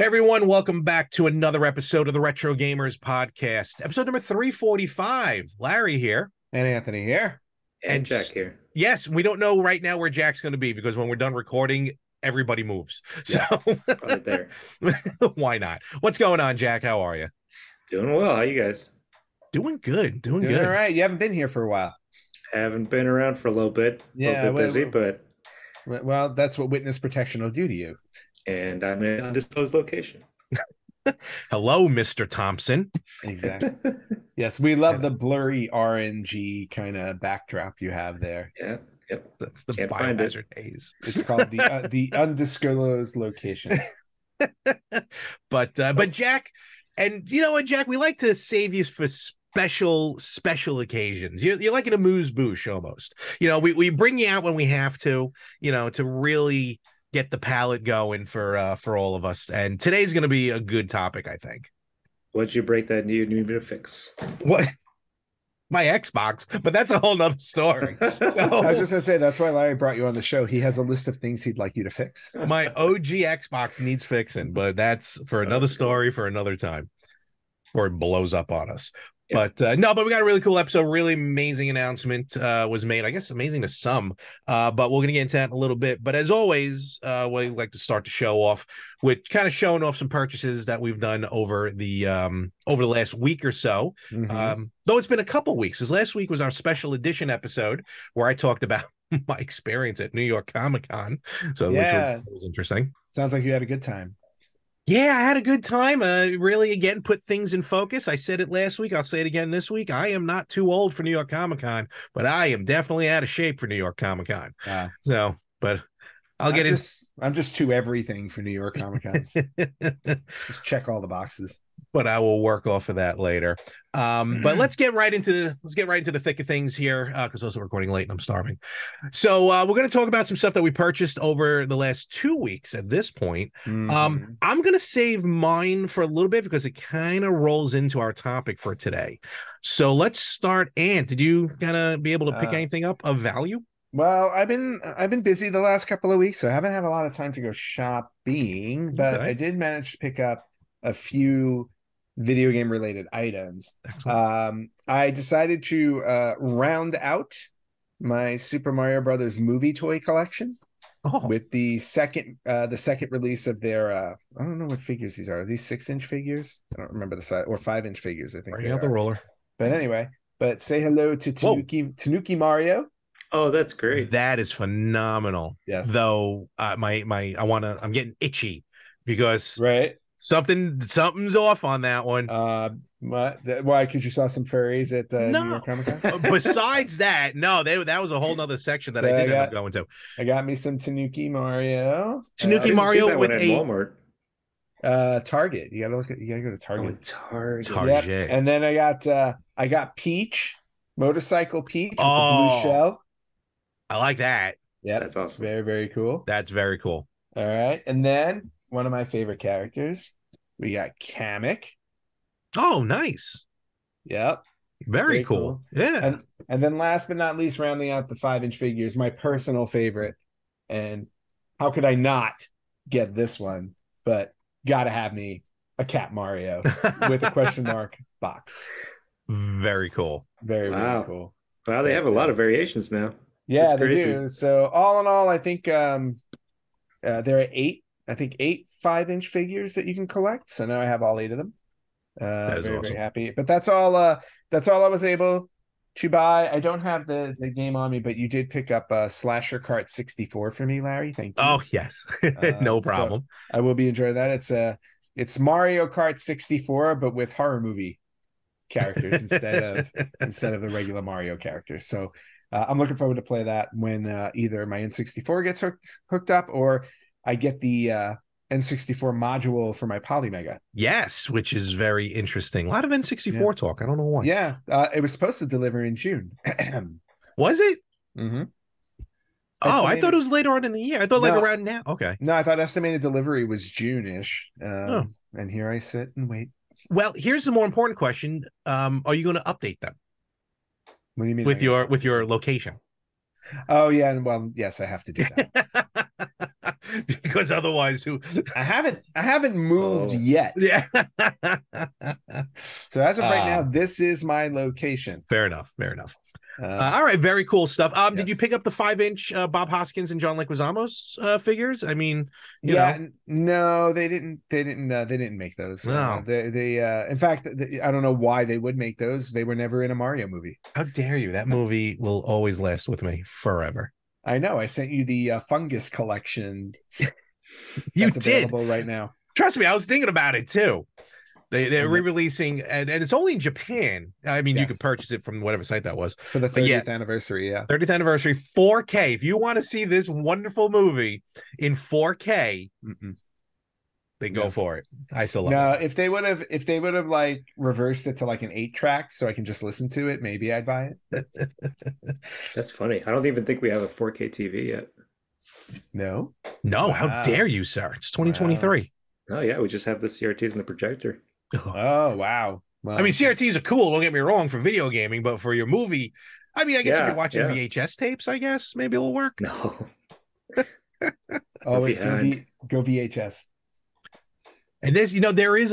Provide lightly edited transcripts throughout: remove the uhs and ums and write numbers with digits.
Everyone, welcome back to another episode of the Retro Gamers Podcast, episode number 345. Larry here. And Anthony here. And Jack here. Yes, we don't know right now where Jack's going to be because when we're done recording, everybody moves. So Probably there. Why not? What's going on, Jack? How are you? Doing well. How you guys? Doing good. Doing Doing good. all right. You haven't been here for a while. Haven't been around for a little bit. Yeah, a little bit busy, but well, that's what witness protection will do to you. and I'm in an undisclosed location. Hello, Mr. Thompson. Exactly. Yes, we love the blurry RNG kind of backdrop you have there. Yeah. Yep. That's the Can't find it. biohazard haze. It's called the undisclosed location. But Jack, and you know what, Jack, we like to save you for special occasions. You're like an amuse-bouche almost. You know, we bring you out when we have to, you know, to really get the palate going for all of us. And today's going to be a good topic, I think. What'd you break that you need me to fix? What? My Xbox, but that's a whole nother story. I was just gonna say that's why Larry brought you on the show. He has a list of things he'd like you to fix. My OG Xbox needs fixing, but that's for another story for another time, or it blows up on us. Yeah. But no, but we got a really cool episode. Really amazing announcement was made. I guess amazing to some, but we're gonna get into that in a little bit. But as always, we like to start the show off with kind of showing off some purchases that we've done over the last week or so. Mhm. Though it's been a couple weeks, because last week was our special edition episode where I talked about my experience at New York Comic Con. So Yeah. which was interesting. Sounds like you had a good time. Yeah, I had a good time. Really, again, put things in focus. I said it last week. I'll say it again this week. I am not too old for New York Comic Con, but I am definitely out of shape for New York Comic Con. So, but I'll get in. I'm just too everything for New York Comic Con. Just check all the boxes. But I will work off of that later. But let's get right into the thick of things here, because also recording late and I'm starving. So we're going to talk about some stuff that we purchased over the last 2 weeks at this point. Mhm. I'm going to save mine for a little bit because it kind of rolls into our topic for today. So let's start. Ant, did you kind of be able to pick anything up of value? Well, I've been busy the last couple of weeks, so I haven't had a lot of time to go shopping, but Okay. I did manage to pick up a few video game related items. Excellent. I decided to round out my Super Mario Brothers movie toy collection Oh, with the second release of their I don't know what figures these are. Are these 6-inch figures? I don't remember the size, or 5-inch figures, I think bring they out the are. roller. But anyway, say hello to Whoa. Tanuki Mario. Oh, that's great. That is phenomenal. Yes. Though I'm getting itchy because Right. something's off on that one. Why? Because you saw some furries at New No. York Comic Con. Besides that, no, that was a whole nother section that So I I did end up got- going to. I got me some Tanuki Mario. Tanuki I didn't Mario see that with one at a Walmart. Target. You gotta go to Oh, Target. Target. Target. Yep. And then I got Peach, motorcycle Peach with the blue Oh. shell. I like that. Yeah, That's awesome. very, very cool. That's very cool. All right. And then one of my favorite characters, we got Kamek. Oh, nice. Yep. Very Very cool. cool. Yeah. And then last but not least, rounding out the 5-inch figures, my personal favorite. And how could I not get this one? But gotta have me a Cat Mario with a question mark box. Very cool. Very, Wow. very cool. Wow, they have a lot of variations now. Yeah, That's they crazy. do. So all in all, I think there are eight 5-inch figures that you can collect. So now I have all 8 of them. That is Very, awesome. very happy. But that's all I was able to buy. I don't have the game on me, but you did pick up Slasher Kart 64 for me, Larry. Thank you. Oh, yes. No So problem. I will be enjoying that. It's Mario Kart 64, but with horror movie characters instead of the regular Mario characters. So I'm looking forward to play that when either my N64 gets hooked up or I get the N64 module for my Polymega. Yes, which is very interesting. A lot of N64 talk. I don't know why. Yeah, it was supposed to deliver in June. Was it? Mm-hmm. Oh, I thought it was later on in the year. I thought like No. around now. Okay. No, I thought estimated delivery was June-ish. Oh. And here I sit and wait. Well, here's the more important question. Are you going to update them What do you mean? with your location? Oh, yeah. Well, yes, I have to do that. because otherwise, who? I haven't moved Oh. yet. Yeah. So as of right now, Uh, this is my location. Fair enough. Fair enough. Uh, All right, very cool stuff. Did you yes. pick up the 5-inch Bob Hoskins and John Leguizamo figures? I mean, you Yeah, know, no, they didn't. They didn't make those. No. In fact, I don't know why they would make those. They were never in a Mario movie. how dare you? That movie will always last with me forever. I know. I sent you the fungus collection. You That's did. available right now. Trust me, I was thinking about it too. They're Mhm. re-releasing, and it's only in Japan. I mean, you Yes. could purchase it from whatever site that was. For the But yeah, 30th anniversary, yeah. 30th anniversary, 4K. If you want to see this wonderful movie in 4K, Mm-mm. then go No. for it. I still love No, it. if they would have like reversed it to like an 8-track so I can just listen to it, maybe I'd buy it. That's funny. I don't even think we have a 4K TV yet. No. No, Wow. how dare you, sir? It's 2023. Oh yeah, we just have the CRTs and the projector. Oh, wow. Well, I mean, CRTs are cool. Don't get me wrong for video gaming, but for your movie, I mean, I guess if Yeah, you're watching yeah. VHS tapes, I guess maybe it'll work. No. oh wait, behind. go VHS. And there's, there is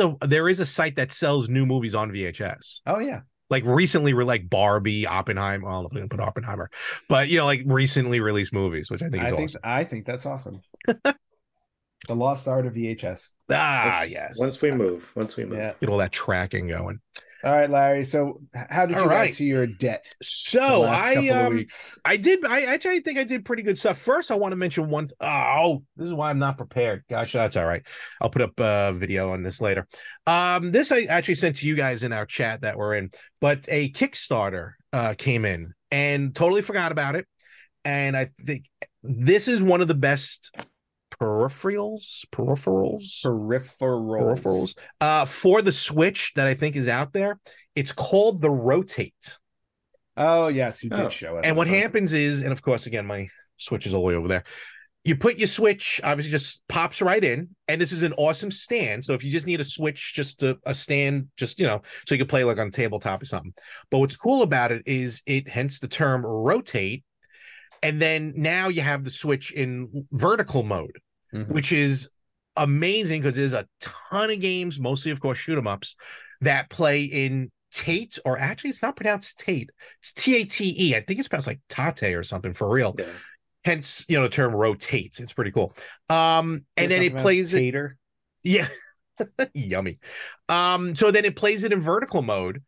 a site that sells new movies on VHS. Oh yeah. Like recently, we're like Barbie, Oppenheimer. Well, I'm going to put Oppenheimer, but like recently released movies, which I think is awesome. I think that's awesome. The lost art of VHS. Yes. Once we move. Yeah. Get all that tracking going. All right, Larry. So how did you get to your debt? So couple of weeks? I actually think I did pretty good stuff. First, I want to mention one. This is why I'm not prepared. Gosh, that's all right. I'll put up a video on this later. This I actually sent to you guys in our chat that we're in, but a Kickstarter came in and totally forgot about it. And I think this is one of the best peripherals for the Switch that I think is out there. It's called the Rotate. Oh yes, you did show us. And what happens is, and of course, again, my Switch is all the way over there. You put your Switch, obviously just pops right in, and this is an awesome stand. So if you just need a Switch, just a stand, just so you can play like on a tabletop or something. But what's cool about it is hence the term rotate. And then now you have the Switch in vertical mode, which is amazing because there's a ton of games, mostly, of course, shoot 'em ups, that play in Tate, or actually, it's not pronounced Tate. It's Tate. I think it's pronounced like Tate or something for real. Yeah. Hence, the term rotates. It's pretty cool. And then it plays Tater. Yeah. Yummy. So then it plays it in vertical mode,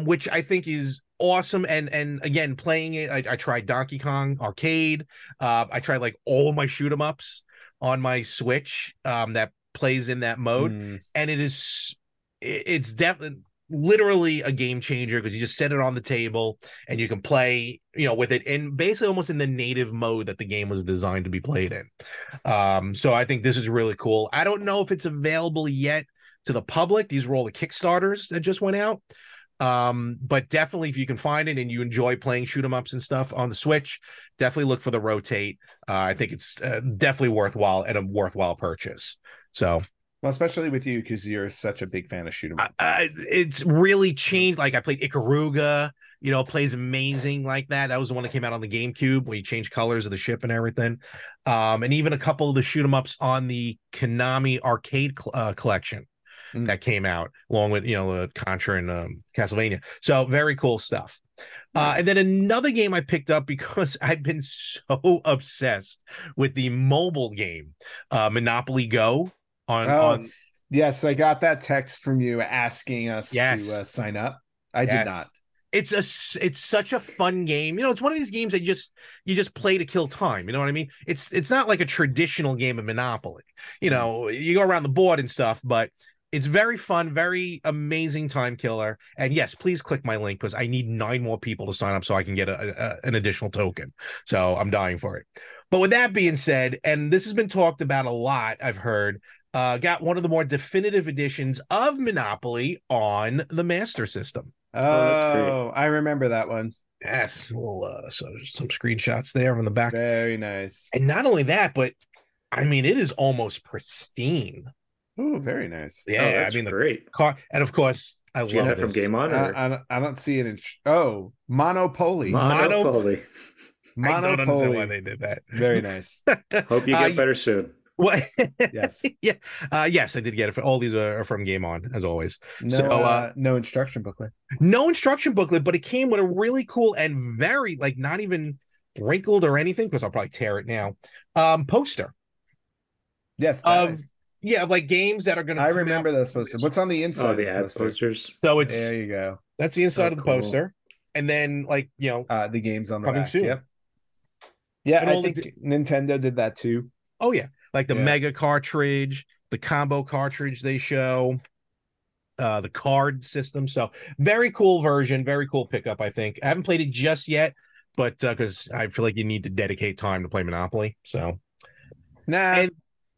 which I think is awesome. And again, playing it, I tried Donkey Kong Arcade. I tried like all of my shoot 'em ups on my Switch that plays in that mode, and it's definitely literally a game changer because you just set it on the table and you can play with it in basically almost in the native mode that the game was designed to be played in. So I think this is really cool. I don't know if it's available yet to the public. These were all the Kickstarters that just went out. But definitely if you can find it and you enjoy playing shoot 'em ups and stuff on the Switch, definitely look for the Rotate. I think it's definitely worthwhile and a worthwhile purchase. So, well, especially with you because you're such a big fan of shoot 'em ups. It's really changed. Like I played Ikaruga, plays amazing like that. That was the one that came out on the GameCube where you change colors of the ship and everything. And even a couple of the shoot 'em ups on the Konami arcade collection that came out along with Contra and Castlevania. So very cool stuff. And then another game I picked up because I've been so obsessed with the mobile game Monopoly Go on yes, I got that text from you asking us to sign up. I did not. It's such a fun game. It's one of these games that you just play to kill time. You know what I mean? It's not like a traditional game of Monopoly. You go around the board and stuff, but it's very fun, very amazing time killer. And yes, please click my link because I need 9 more people to sign up so I can get an additional token. So I'm dying for it. But with that being said, and this has been talked about a lot, I've heard, got one of the more definitive editions of Monopoly on the Master System. That's great. I remember that one. Yes, so some screenshots there on the back. Very nice. And not only that, but I mean, it is almost pristine. Oh, very nice. Yeah, that's great. And of course, I love it from Game On. I don't see it in. Monopoly. Monopoly. I don't understand why Monopoly. they did that. Very nice. Hope you get better soon. What? Yes. Yeah. Yes, I did get it. All these are from Game On, as always. No instruction booklet. No instruction booklet, but it came with a really cool and very, like, not even wrinkled or anything, because I'll probably tear it now. Poster Yes. of like games that are going to. I remember those posters. What's on the inside? Oh, the ad posters. So it's there. You go. That's the inside of the cool. poster, and then the games on the coming back. soon. Yep. Yeah, And I think Nintendo did that too. Oh yeah, like the Mega cartridge, the combo cartridge they show, the card system. So very cool version, very cool pickup. I think I haven't played it just yet, but because I feel like you need to dedicate time to play Monopoly. So and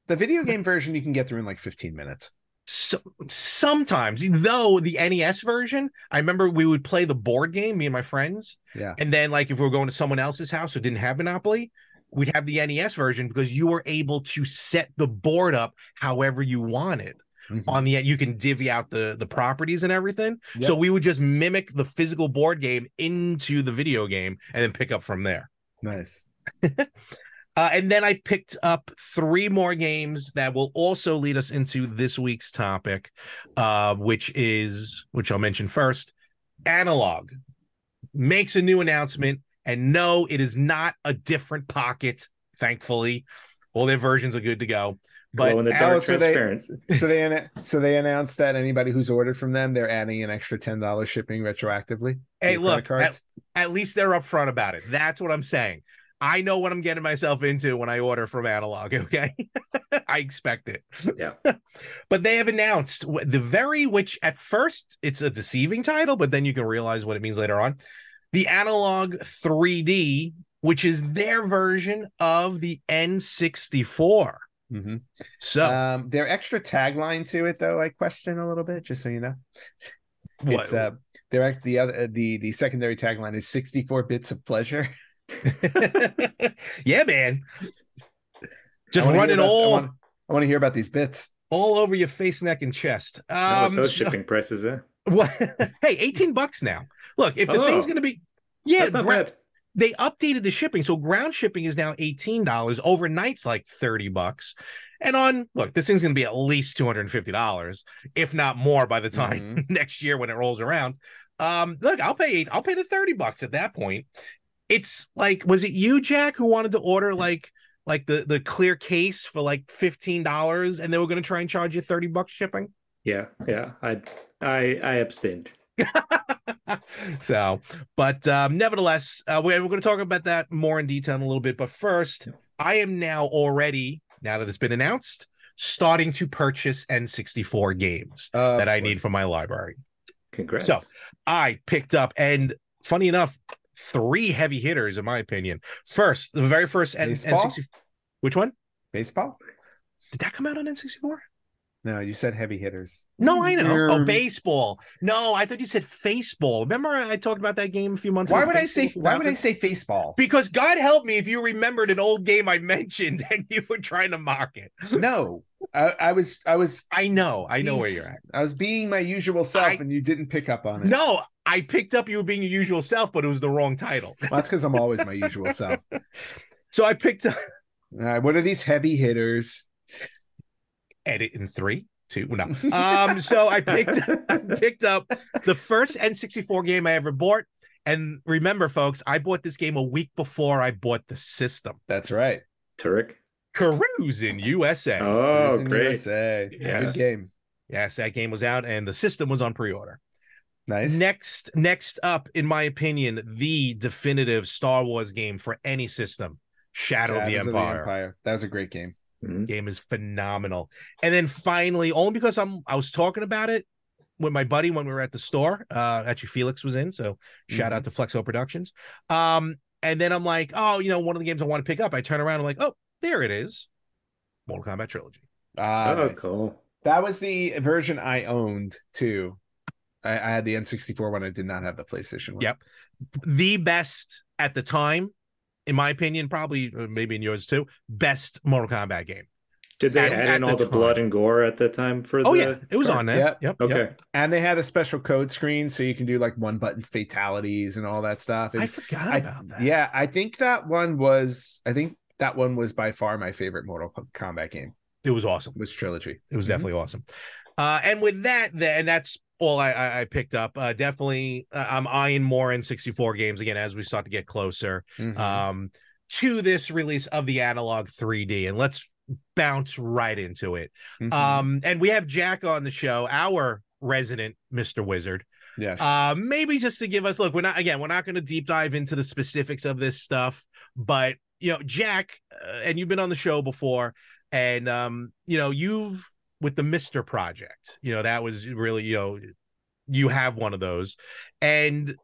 the video game version you can get through in like 15 minutes. So, sometimes, though, the NES version, I remember we would play the board game, me and my friends. Yeah. And then, like, if we were going to someone else's house who didn't have Monopoly, we'd have the NES version because you were able to set the board up however you wanted. On the end, you can divvy out the properties and everything. Yep. So we would just mimic the physical board game into the video game and then pick up from there. Nice. And then I picked up 3 more games that will also lead us into this week's topic, which I'll mention first. Analogue makes a new announcement, and no, it is not a different pocket, thankfully. All their versions are good to go. But in the dark transparent. So they announced that anybody who's ordered from them, they're adding an extra $10 shipping retroactively. Hey, look, at least they're upfront about it. That's what I'm saying. I know what I'm getting myself into when I order from Analogue, okay? I expect it. Yeah. But they have announced which at first it's a deceiving title, but then you can realize what it means later on. The Analogue 3D, which is their version of the N64. Mm-hmm. So their extra tagline to it, though, I question a little bit, just so you know. What? It's the secondary tagline is 64 bits of pleasure. Yeah, man. Just running all. I want to hear about these bits all over your face, neck, and chest. Those shipping prices, What? Hey, $18 now. Look, if the thing's going to be, that's not bad. They updated the shipping, so ground shipping is now $18. Overnight's like $30. And this thing's going to be at least $250, if not more, by the time next year when it rolls around. Look, I'll pay the $30 at that point. It's like, was it you, Jack, who wanted to order like the clear case for like $15, and they were going to try and charge you $30 shipping? Yeah. I abstained. So, but nevertheless, we're going to talk about that more in detail in a little bit. But first, I am now that it's been announced, starting to purchase N64 games that I need for my library. Congrats. So I picked up, and funny enough, 3 heavy hitters, in my opinion. First, the very first N64. Which one? Baseball? Did that come out on N64? No, you said heavy hitters. No, I know. Oh, baseball. No, I thought you said faceball. Remember I talked about that game a few months ago? Why would I say faceball? Because God help me if you remembered an old game I mentioned and you were trying to mock it. No. I was I know where you're at. I was being my usual self and you didn't pick up on it. No, I picked up you were being your usual self, but it was the wrong title. Well, that's because I'm always my usual self. So I picked up. All right, what are these heavy hitters? Edit in 3, 2, no. So I picked up the first N64 game I ever bought. And remember, folks, I bought this game a week before I bought the system. That's right. Turek. Cruising USA. Oh, Cruising great. USA. Yes. Good game. Yes, that game was out and the system was on pre-order. Nice. Next up, in my opinion, the definitive Star Wars game for any system, Shadow of the Empire. That was a great game. Game is phenomenal. And then finally, only because I was talking about it with my buddy when we were at the store. Actually, Felix was in, so shout out to Flexo Productions. And then I'm like, one of the games I want to pick up. I turn around and I'm like, oh, there it is. Mortal Kombat Trilogy. Nice. Cool. That was the version I owned too. I had the N64 when I did not have the PlayStation one. Yep. The best at the time, in my opinion, probably maybe in yours too, best Mortal Kombat game. Did they add at in the all the blood time. and gore at the time for Oh yeah, the it was card? on there. Yep. Yep. Yep. Okay. And they had a special code screen so you can do like one button's fatalities and all that stuff. I forgot about that. Yeah, I think that one was by far my favorite Mortal Kombat game. It was awesome. Was Trilogy. It was definitely awesome. And with that, and that's all I picked up. Definitely, I'm eyeing more N64 games again as we start to get closer to this release of the Analogue 3D. And let's bounce right into it. And we have Jack on the show, our resident Mr. Wizard. Yes. Maybe just to give us, look, we're not going to deep dive into the specifics of this stuff, but Jack, and you've been on the show before, and you've with the Mr. Project, that was really, you have one of those. And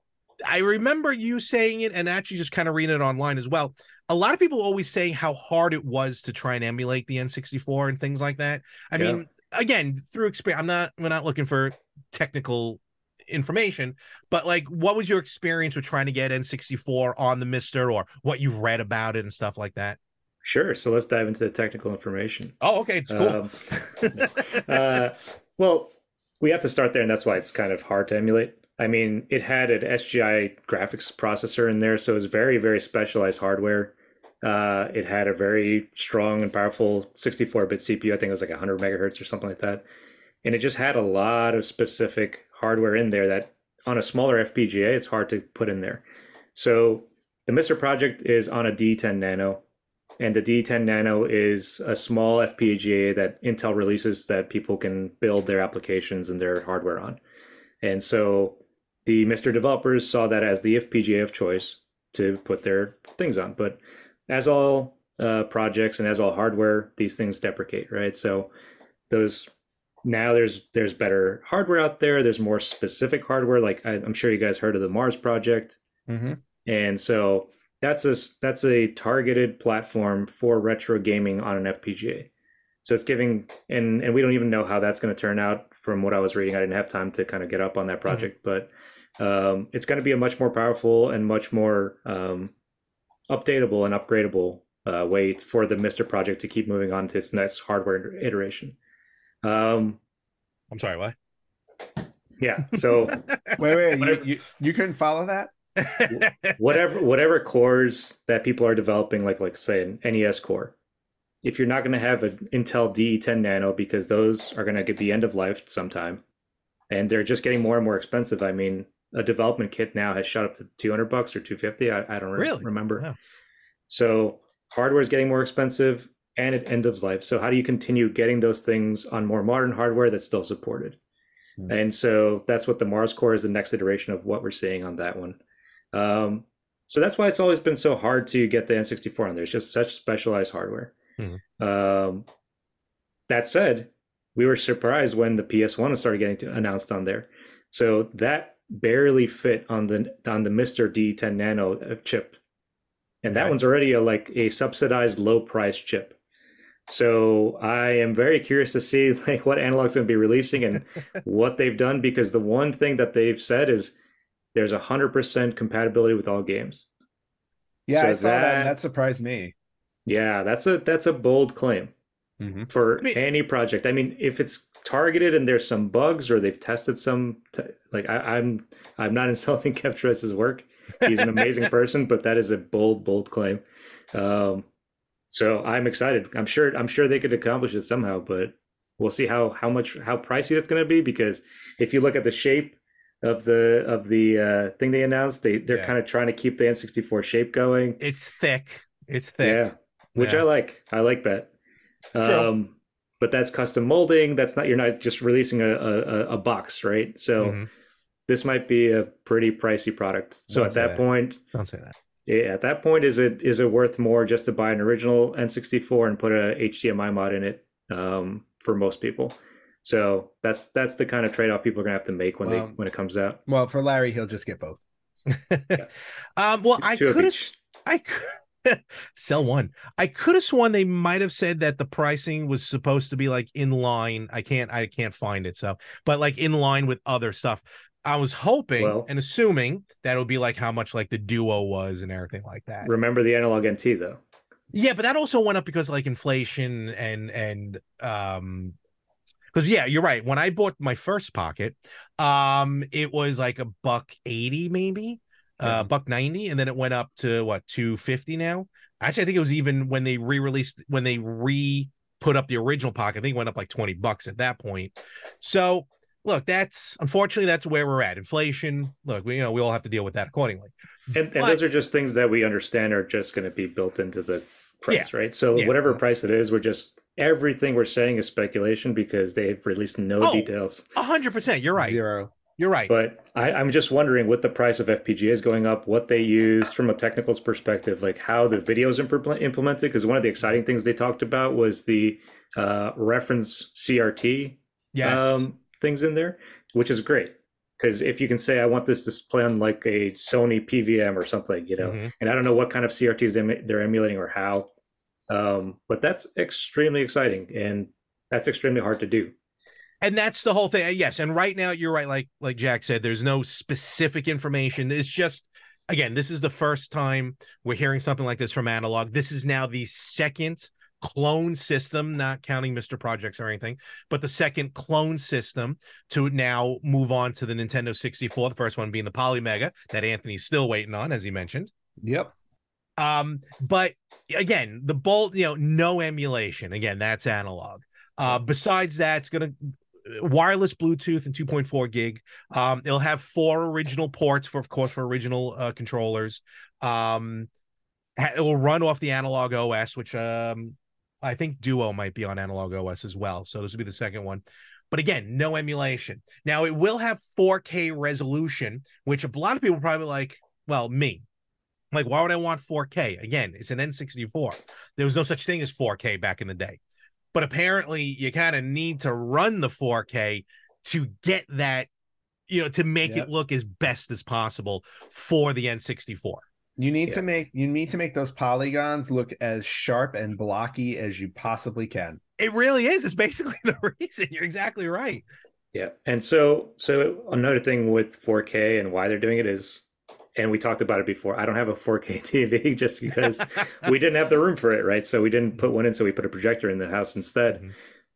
I remember you saying it, and actually just kind of reading it online as well. A lot of people always say how hard it was to try and emulate the N64 and things like that. I mean, again, through experience, we're not looking for technical information, but like, what was your experience with trying to get N64 on the Mister, or what you've read about it and stuff like that? Sure. So let's dive into the technical information. Oh, okay. It's cool. Well, we have to start there, and that's why it's kind of hard to emulate. I mean, it had an SGI graphics processor in there, so it was very, very specialized hardware. It had a very strong and powerful 64-bit CPU. I think it was like 100 megahertz or something like that. And it just had a lot of specific hardware in there that on a smaller FPGA, it's hard to put in there. So the Mr. Project is on a D10 Nano. And the D10 Nano is a small FPGA that Intel releases that people can build their applications and their hardware on. And so the Mr. developers saw that as the FPGA of choice to put their things on. But as all projects and as all hardware, these things deprecate, right? So now there's better hardware out there. There's more specific hardware. Like I'm sure you guys heard of the Mars project. And so that's a targeted platform for retro gaming on an FPGA. So it's giving, and we don't even know how that's going to turn out. From what I was reading, I didn't have time to kind of get up on that project, but it's going to be a much more powerful and much more updatable and upgradable way for the Mr. project to keep moving on to its next hardware iteration. I'm sorry, what? Yeah. So wait, you couldn't follow that? whatever cores that people are developing, like say an NES core, if you're not going to have an Intel D10 Nano because those are going to get the end of life sometime, and they're just getting more and more expensive. I mean, a development kit now has shot up to $200 or $250. I don't really remember. Wow. So hardware is getting more expensive and it end of life. So how do you continue getting those things on more modern hardware that's still supported? And so that's what the Mars core is, the next iteration of what we're seeing on that one. So that's why it's always been so hard to get the N64 on there. It's just such specialized hardware. That said, we were surprised when the PS1 started getting announced on there. So that barely fit on the Mr. D10 Nano chip. And that one's already a subsidized low price chip. So I am very curious to see what Analogue's going to be releasing and what they've done, because the one thing that they've said is there's 100% compatibility with all games. Yeah, so I saw that, and that surprised me. Yeah, that's a bold claim for any project. I mean, if it's targeted and there's some bugs or they've tested some, I'm not insulting Kev Tress's work. He's an amazing person, but that is a bold claim. So I'm excited. I'm sure they could accomplish it somehow, but we'll see how pricey that's going to be, because if you look at the shape of the thing they announced, they're kind of trying to keep the N64 shape going. It's thick. Yeah, which I like. I like that. But that's custom molding. You're not just releasing a box, right? So this might be a pretty pricey product. So at that point, don't say that. Yeah, at that point, is it worth more just to buy an original N64 and put a HDMI mod in it for most people? So that's the kind of trade-off people are gonna have to make when it comes out. Well, for Larry, he'll just get both. Well, I could sell one. I could have sworn they might have said that the pricing was supposed to be like in line. I can't find it. So, but like in line with other stuff. I was hoping and assuming that it would be like how much like the Duo was and everything like that. Remember the Analog NT though. Yeah, but that also went up because like inflation and because yeah, you're right. When I bought my first pocket, it was like $180 maybe, Yeah. $190, and then it went up to what, 250 now. Actually, I think it was even when they re-released, when they put up the original pocket, I think it went up like $20 at that point. So look, that's unfortunately that's where we're at. Inflation. Look, we all have to deal with that accordingly. And But those are just things that we understand are just going to be built into the yeah, price, right? So yeah. whatever price it is, we're just everything we're saying is speculation because they've released no Oh, details. 100%. You're right. Zero. You're right. But I'm just wondering, with the price of FPGAs going up, what they use from a technical perspective, like how the videos implemented. Because one of the exciting things they talked about was the reference CRT Yes. things in there, which is great. Because if you can say, I want this to play on like a Sony PVM or something, Mm-hmm. and I don't know what kind of CRTs they're emulating or how, but that's extremely exciting and that's extremely hard to do. And that's the whole thing. Yes, and right now you're right. Like Jack said, there's no specific information. It's just, again, this is the first time we're hearing something like this from Analog. This is now the second clone system, not counting Mr. Projects or anything, but the second clone system to now move on to the Nintendo 64. The first one being the Polymega that Anthony's still waiting on, as he mentioned. Yep. But again, the bolt, no emulation. Again, that's Analog. Besides that, it's gonna wireless Bluetooth and 2.4 gig. It'll have 4 original ports for, of course, for original controllers. It will run off the Analog OS, which I think Duo might be on Analog OS as well. So this will be the second one. But again, no emulation. Now it will have 4K resolution, which a lot of people probably like. Well, me. Like, why would I want 4K? Again, it's an N64. There was no such thing as 4K back in the day. But apparently you kind of need to run the 4K to get that, to make it look as best as possible for the N64. You need to make those polygons look as sharp and blocky as you possibly can. It really is. It's basically the reason. You're exactly right. Yeah. And so another thing with 4K and why they're doing it is, and we talked about it before, I don't have a 4K TV just because we didn't have the room for it, right? So we didn't put one in, so we put a projector in the house instead. Mm-hmm.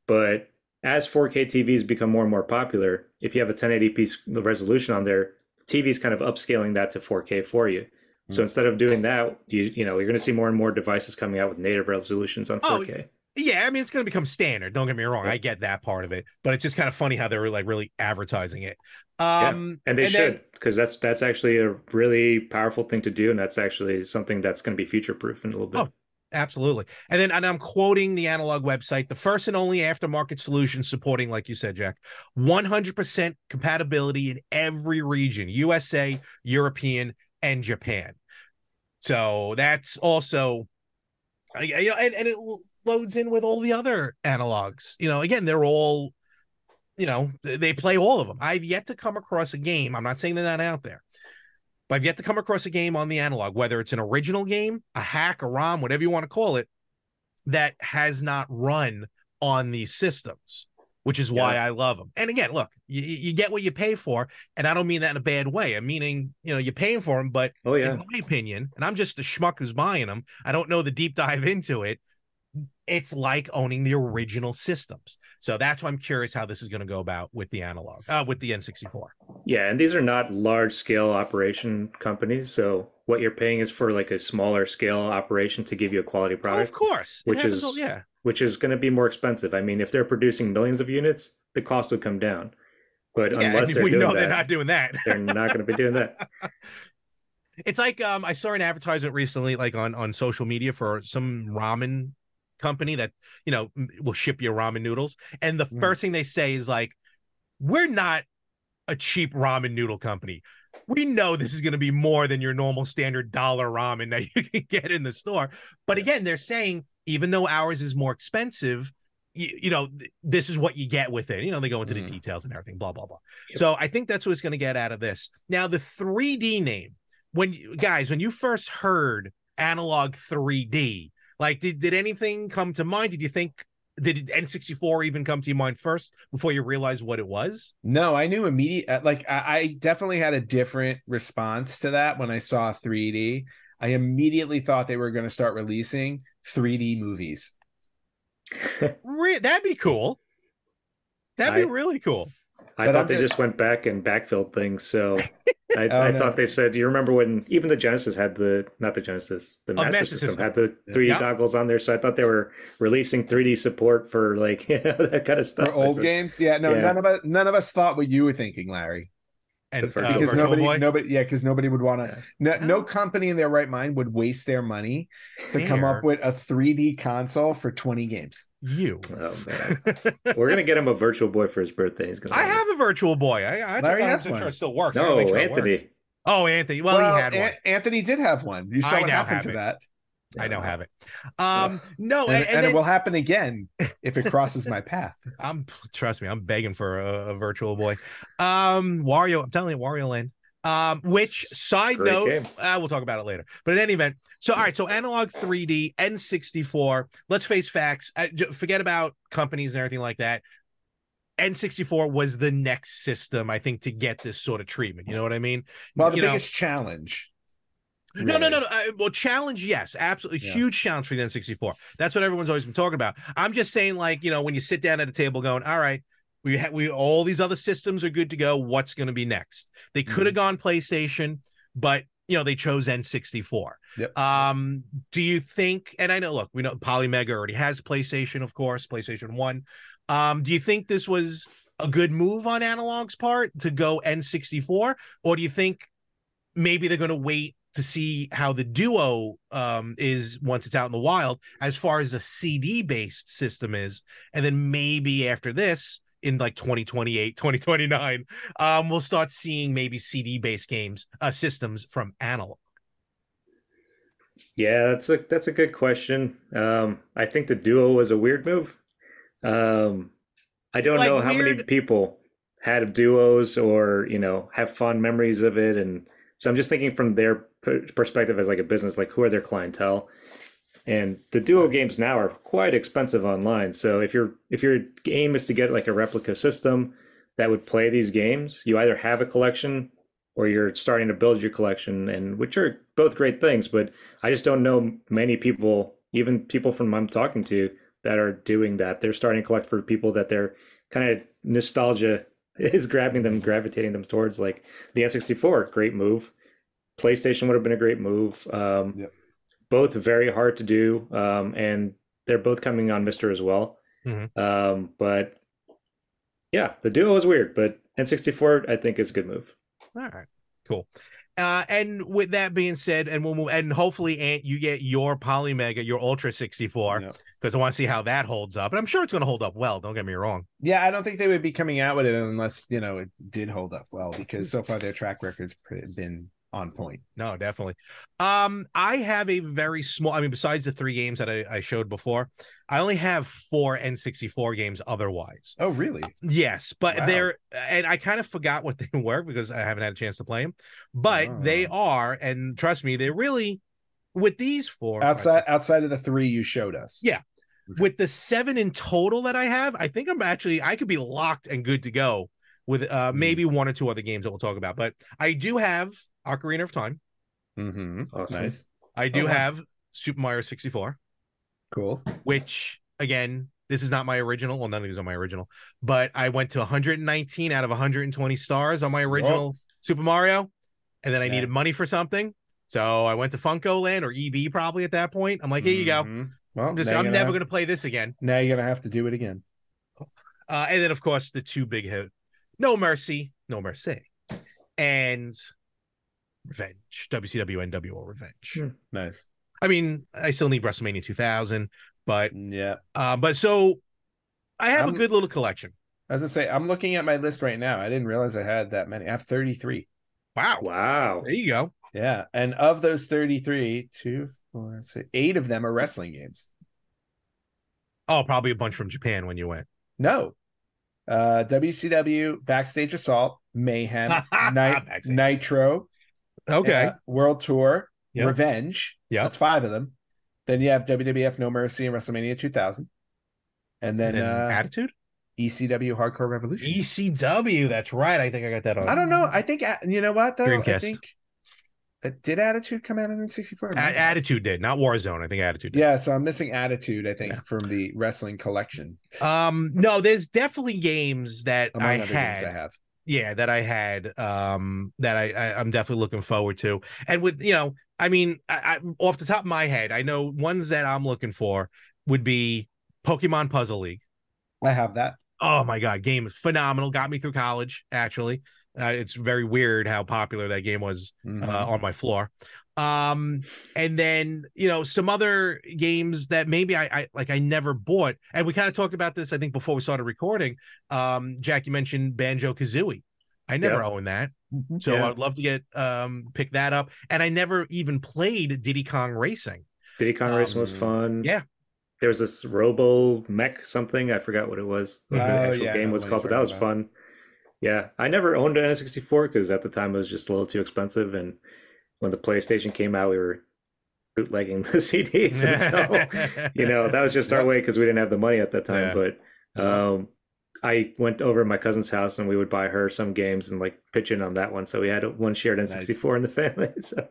But as 4K TVs become more and more popular, if you have a 1080p resolution on there, TV's kind of upscaling that to 4K for you. Mm-hmm. So instead of doing that, you're going to see more and more devices coming out with native resolutions on 4K. Yeah, I mean, it's going to become standard. Don't get me wrong. I get that part of it, but it's just kind of funny how they're like really advertising it. And they should, because that's actually a really powerful thing to do, and that's actually something that's going to be future proof in a little bit. Oh, absolutely. And I'm quoting the Analog website: the first and only aftermarket solution supporting, like you said, Jack, 100% compatibility in every region: USA, European, and Japan. So that's also, and it loads in with all the other analogs. Again, they're all, they play all of them. I've yet to come across a game. I'm not saying they're not out there, but I've yet to come across a game on the Analog, whether it's an original game, a hack, a ROM, whatever you want to call it, that has not run on these systems, which is why I love them. And again, look, you get what you pay for, and I don't mean that in a bad way. I'm meaning, you're paying for them, but in my opinion, and I'm just the schmuck who's buying them, I don't know the deep dive into it, it's like owning the original systems. So that's why I'm curious how this is going to go about with the Analog, with the N64. Yeah, and these are not large scale operation companies. So what you're paying is for like a smaller scale operation to give you a quality product. Oh, of course. Which is going to be more expensive. I mean, if they're producing millions of units, the cost would come down. But unless they're doing that, they're not doing that. They're not going to be doing that. It's like I saw an advertisement recently, like on social media, for some ramen company that will ship you ramen noodles, and the first thing they say is like, we're not a cheap ramen noodle company. We know this is going to be more than your normal standard dollar ramen that you can get in the store. But again, they're saying, even though ours is more expensive, this is what you get with it. They go into the details and everything, blah, blah, blah. Yep. So I think that's what it's going to get out of this. Now, the 3D name, when you first heard Analog 3D, like, did anything come to mind? Did N64 even come to your mind first before you realized what it was? No, I knew immediately. Like, I definitely had a different response to that when I saw 3D. I immediately thought they were going to start releasing 3D movies. That'd be cool. That'd be really cool. I thought they just went back and backfilled things. So I no. thought they said, you remember when even the Genesis had the Master System had the 3D goggles on there. So I thought they were releasing 3D support for like that kind of stuff. For old games. Yeah, no, none of us thought what you were thinking, Larry. And because nobody would want to. No company in their right mind would waste their money to come up with a 3D console for 20 games. Oh man, we're gonna get him a Virtual Boy for his birthday. He's gonna. I have a Virtual Boy. Larry has one. Sure it still works. No, Anthony. Oh, Anthony. Well, he had one. Anthony did have one. You saw what happened to that. I now have it. No, and it will happen again if it crosses my path. Trust me, I'm begging for a Virtual Boy. Wario, I'm telling you, Wario Land. Which side note, we'll talk about it later. But in any event, so all right, so Analogue 3D, N64. Let's face facts. Forget about companies and everything like that. N64 was the next system, I think, to get this sort of treatment. You know what I mean? Well, the biggest challenge. Really? No. Well, challenge, yes, absolutely, huge challenge for the N64. That's what everyone's always been talking about. I'm just saying, like, when you sit down at a table, going, all right, we all these other systems are good to go. What's going to be next? They could have gone PlayStation, but they chose N64. Yep. Do you think? And I know, look, we know Polymega already has PlayStation, of course, PlayStation 1. Do you think this was a good move on Analogue's part to go N64, or do you think maybe they're going to wait to see how the Duo is once it's out in the wild, as far as a CD-based system is, and then maybe after this, in like 2028, 2029, we'll start seeing maybe CD-based games, systems from Analogue. Yeah, that's a good question. I think the Duo was a weird move. I don't know how many people had duos or have fond memories of it, and so I'm just thinking from their perspective as like a business, like who are their clientele, and the Duo games now are quite expensive online. So if your aim is to get like a replica system that would play these games, you either have a collection or you're starting to build your collection, and which are both great things. But I just don't know many people, even people from I'm talking to, that are doing that. They're starting to collect for people that their kind of nostalgia is gravitating them towards, like the N64, great move. PlayStation would have been a great move. Both very hard to do, and they're both coming on Mister as well. But yeah, the Duo is weird, but N64 I think is a good move. All right, cool. And with that being said, and we'll move, and hopefully, Ant, you get your Polymega, your Ultra 64, because I want to see how that holds up. And I'm sure it's going to hold up well. Don't get me wrong. Yeah, I don't think they would be coming out with it unless it did hold up well, because so far their track record's been on point. No, definitely. I have a very small, I mean, besides the 3 games that I showed before, I only have 4 N64 games otherwise. Oh, really? Yes, but they're, and I kind of forgot what they were because I haven't had a chance to play them, but they are, and trust me, they really, with these 4 outside of the 3 you showed us. Yeah. Okay. With the 7 in total that I have, I think I could be locked and good to go with maybe 1 or 2 other games that we'll talk about. But I do have Ocarina of Time. Awesome. Nice. I do have Super Mario 64. Cool. Which, again, this is not my original. Well, none of these are my original. But I went to 119 out of 120 stars on my original Super Mario. And then I needed money for something. So I went to Funko Land, or EB probably at that point. I'm like, here you go. Well, I'm never going to play this again. Now you're going to have to do it again. And then, of course, the 2 big hit. No Mercy. And Revenge. WCW NWO Revenge. Nice. I mean, I still need WrestleMania 2000, but but so I have a good little collection. As I say, I'm looking at my list right now. I didn't realize I had that many. I have 33. Wow. There you go. Yeah. And of those 33, 8 of them are wrestling games. Oh, probably a bunch from Japan when you went. No. WCW, Backstage Assault, Mayhem, Nitro. Okay. World Tour, Revenge. Yeah. That's 5 of them. Then you have WWF No Mercy and WrestleMania 2000. And then Attitude? ECW Hardcore Revolution. ECW, that's right. I think I got that on. I don't know. I think, you know what, though? Dreamcast. I think Did Attitude come out in N64? Attitude did, not Warzone. I think Attitude did. Yeah, so I'm missing Attitude, I think, Yeah. from the wrestling collection. No, there's definitely games that Among other games I have. Yeah, that I had that I'm definitely looking forward to. And with, I mean, I off the top of my head, I know ones that I'm looking for would be Pokemon Puzzle League. I have that. Oh my God, game is phenomenal. Got me through college, actually. It's very weird how popular that game was on my floor. And then, some other games that maybe I never bought. And we kind of talked about this, I think, before we started recording. Jack, you mentioned Banjo-Kazooie. I never owned that. So I'd love to get pick that up. And I never even played Diddy Kong Racing. Diddy Kong Racing was fun. Yeah. There was this Robo Mech something. I forgot what it was. What the actual game was called, but that was fun. Yeah. I never owned an N64 because at the time it was just a little too expensive. And when the PlayStation came out, we were bootlegging the CDs. And so, that was just our way because we didn't have the money at that time. Yeah. But I went over to my cousin's house and we would buy her some games and like pitch in on that one. So we had one shared N64 in the family. So.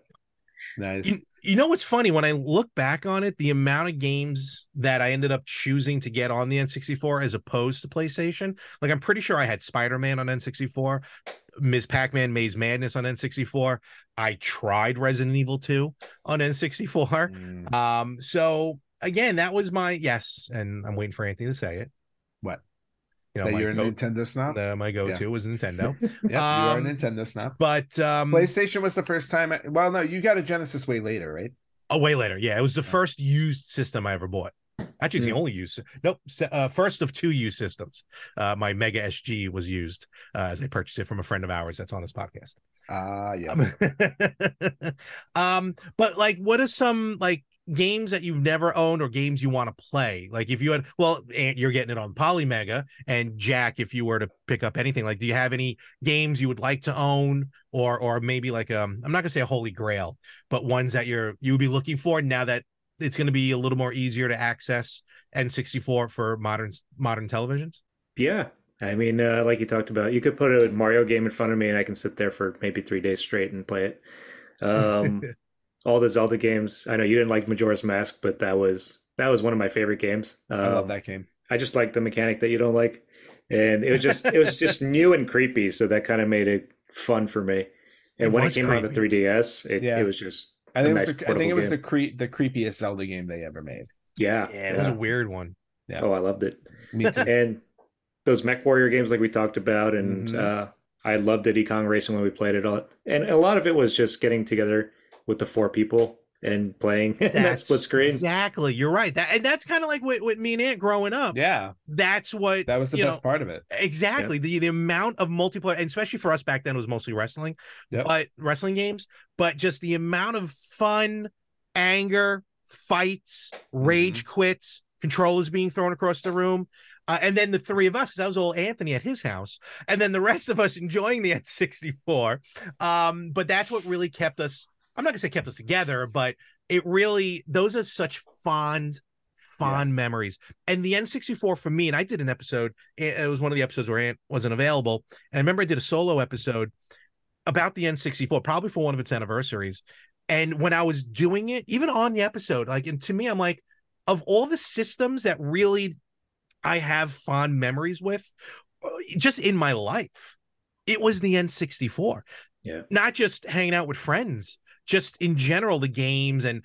Nice. You know what's funny? When I look back on it, the amount of games that I ended up choosing to get on the N64 as opposed to PlayStation, like I'm pretty sure I had Spider-Man on N64, Ms. Pac-Man Maze Madness on N64. I tried Resident Evil 2 on N64. So again, that was my yes, and I'm waiting for Anthony to say it. What? That you're a Nintendo snob? My go-to was Nintendo. You are a Nintendo snob. But PlayStation was the first time. Well, no, you got a Genesis way later, right? Oh, way later. Yeah, it was the first used system I ever bought. Actually, it's the only used. Nope, first of 2 used systems. My Mega SG was used as I purchased it from a friend of ours that's on this podcast. Yes. But like, what are some like games that you've never owned or games you want to play? Like if you had, well, you're getting it on Polymega, and Jack, if you were to pick up anything, like, do you have any games you would like to own, or maybe like I'm not gonna say a holy grail, but ones that you would be looking for now that it's going to be a little more easier to access N64 for modern televisions? Yeah. I mean, like you talked about, you could put a Mario game in front of me and I can sit there for maybe 3 days straight and play it. All the Zelda games. I know you didn't like Majora's Mask, but that was one of my favorite games. I love that game. I just like the mechanic that you don't like, and it was just new and creepy, so that kind of made it fun for me. And when it came out on the 3DS, it was just. I think it was the creepiest Zelda game they ever made. Yeah, it was a weird one. Yeah. Oh, I loved it. Me too. And those Mech Warrior games, like we talked about, and I loved Diddy Kong Racing when we played it all. And a lot of it was just getting together with the 4 people and playing that split screen. Exactly, you're right. That's kind of like what me and Ant growing up. Yeah, that was the best part of it. Exactly, the amount of multiplayer, and especially for us back then, it was mostly wrestling, but wrestling games. But just the amount of fun, anger, fights, rage quits, controllers being thrown across the room. And then the 3 of us, because I was all Anthony at his house, and then the rest of us enjoying the N64. But that's what really kept us. I'm not gonna say kept us together, but it really, those are such fond memories. And the N64 for me, and I did an episode. It was one of the episodes where Ant wasn't available, and I remember I did a solo episode about the N64, probably for one of its anniversaries. And when I was doing it, even on the episode, like, and to me, I'm like, of all the systems that really I have fond memories with, just in my life, it was the N64. Yeah. Not just hanging out with friends, just in general, the games and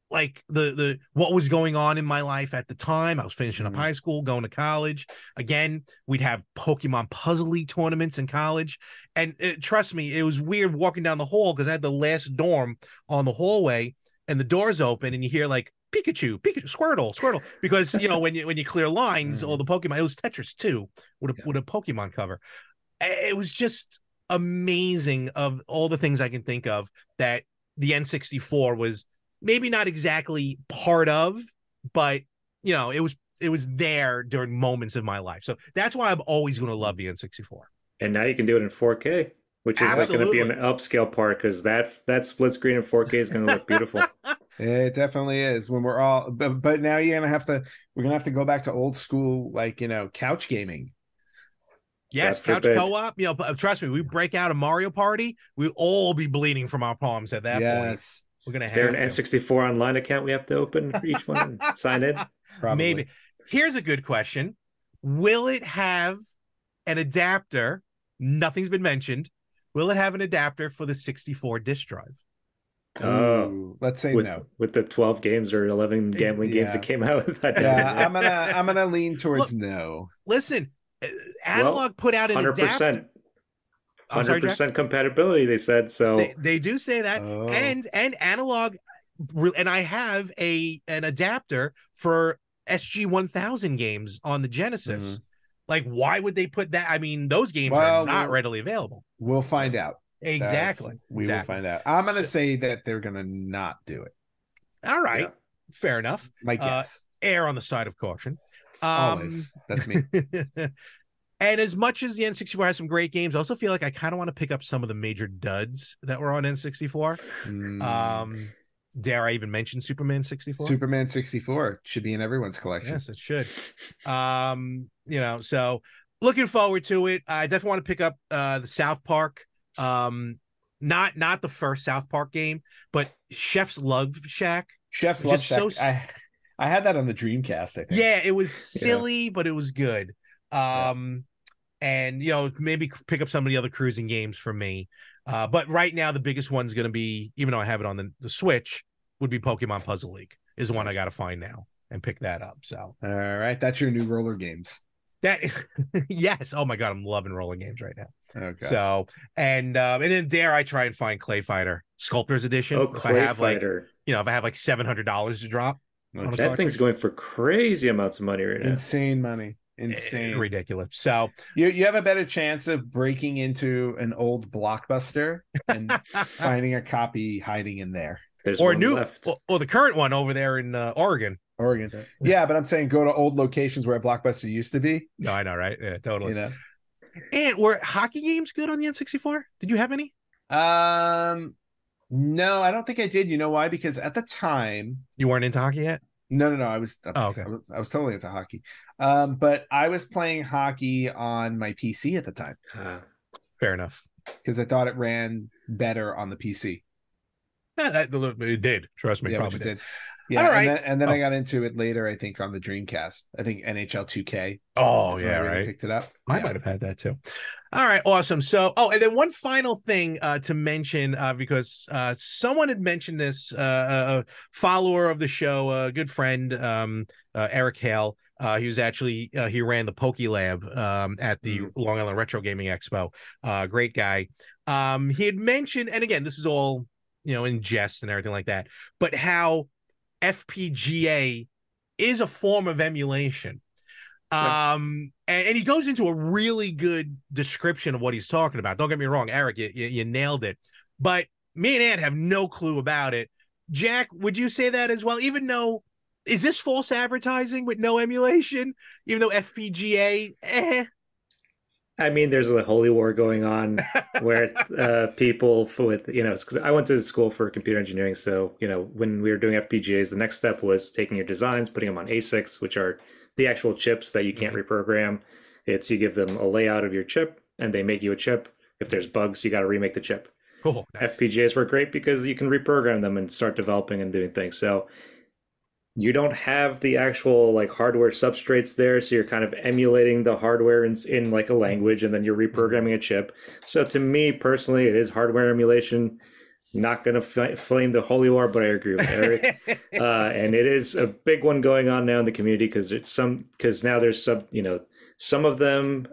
like the what was going on in my life at the time. I was finishing up high school, going to college. Again, we'd have Pokemon Puzzle League tournaments in college. And trust me, it was weird walking down the hall because I had the last dorm on the hallway and the doors open and you hear like, Pikachu, Squirtle, because when you clear lines, all the Pokemon. It was Tetris 2 with a Pokemon cover. It was just amazing of all the things I can think of that the N64 was maybe not exactly part of, but it was there during moments of my life. So that's why I'm always going to love the N64. And now you can do it in 4K, which is like going to be an upscale part because that split screen in 4K is going to look beautiful. It definitely is when we're all, but now we're gonna have to go back to old school, like, couch gaming. Yes, God couch forbid. co-op. Trust me, we break out a Mario Party, we'll all be bleeding from our palms at that point. Yes. We're gonna Is there an have to. N64 online account we have to open for each one and sign in? Probably. Maybe. Here's a good question: will it have an adapter? Nothing's been mentioned. Will it have an adapter for the 64 disk drive? Ooh, let's say no. With the 12 games or 11 gambling games that came out with that. Yeah, I'm gonna lean towards Look, no. Listen, Analog put out an 100%. adapter. I'm sorry, 100% compatibility, they said. So they do say that, and Analog, and I have an adapter for SG 1000 games on the Genesis. Like, why would they put that? I mean, those games are not readily available. We'll find out. Exactly. We will find out. I'm gonna say that they're gonna not do it. All right, fair enough. My guess. Err on the side of caution. Always. That's me. And as much as the N64 has some great games, I also feel like I kind of want to pick up some of the major duds that were on N64. Dare I even mention Superman 64? Superman 64 should be in everyone's collection. Yes, it should. So looking forward to it. I definitely want to pick up the South Park. Not the first South Park game, but Chef's Love Shack. Chef's Love Shack. I had that on the Dreamcast, I think. Yeah, it was silly, but it was good. And maybe pick up some of the other cruising games for me. But right now the biggest one's going to be, even though I have it on the Switch, would be Pokemon Puzzle League is the one I got to find now and pick that up. So all right, that's your new roller games. That yes. Oh my god, I'm loving roller games right now. Okay. So and then dare I try and find Clay Fighter Sculptor's Edition? Oh, Clay Fighter. If I have like $700 to drop. That thing's going for crazy amounts of money right now. Insane money. Insane. Ridiculous. So you have a better chance of breaking into an old Blockbuster and finding a copy hiding in there. There's one left. Or the current one over there in Oregon. Yeah, but I'm saying go to old locations where a Blockbuster used to be. No, I know, right? Yeah, totally. And were hockey games good on the N64? Did you have any? No, I don't think I did. You know why? Because at the time, you weren't into hockey yet. No. I was. Okay. I was totally into hockey. But I was playing hockey on my PC at the time. Fair enough. Because I thought it ran better on the PC. Yeah, it did. Trust me, yeah, probably did. Yeah, all right. And then I got into it later. I think on the Dreamcast. I think NHL 2K. Oh yeah, right. Picked it up. I might have had that too. All right, awesome. So, and then one final thing to mention, because someone had mentioned this, a follower of the show, a good friend, Eric Hale. He was actually he ran the Poke Lab at the Long Island Retro Gaming Expo. Great guy. He had mentioned, and again, this is all in jest and everything like that, but how FPGA is a form of emulation. And he goes into a really good description of what he's talking about. Don't get me wrong, Eric, you nailed it. But me and Ed have no clue about it. Jack, would you say that as well? Even though, is this false advertising with no emulation? Even though FPGA, I mean, there's a holy war going on where people with, because I went to school for computer engineering. So, when we were doing FPGAs, the next step was taking your designs, putting them on ASICs, which are the actual chips that you can't reprogram. You give them a layout of your chip and they make you a chip. If there's bugs, you got to remake the chip. Cool. Nice. FPGAs were great because you can reprogram them and start developing and doing things. So you don't have the actual hardware substrates there, so you're kind of emulating the hardware in like a language, and then you're reprogramming a chip. So to me personally, it is hardware emulation. Not going to flame the holy war, but I agree with Eric. And it is a big one going on now in the community because now there's some of them,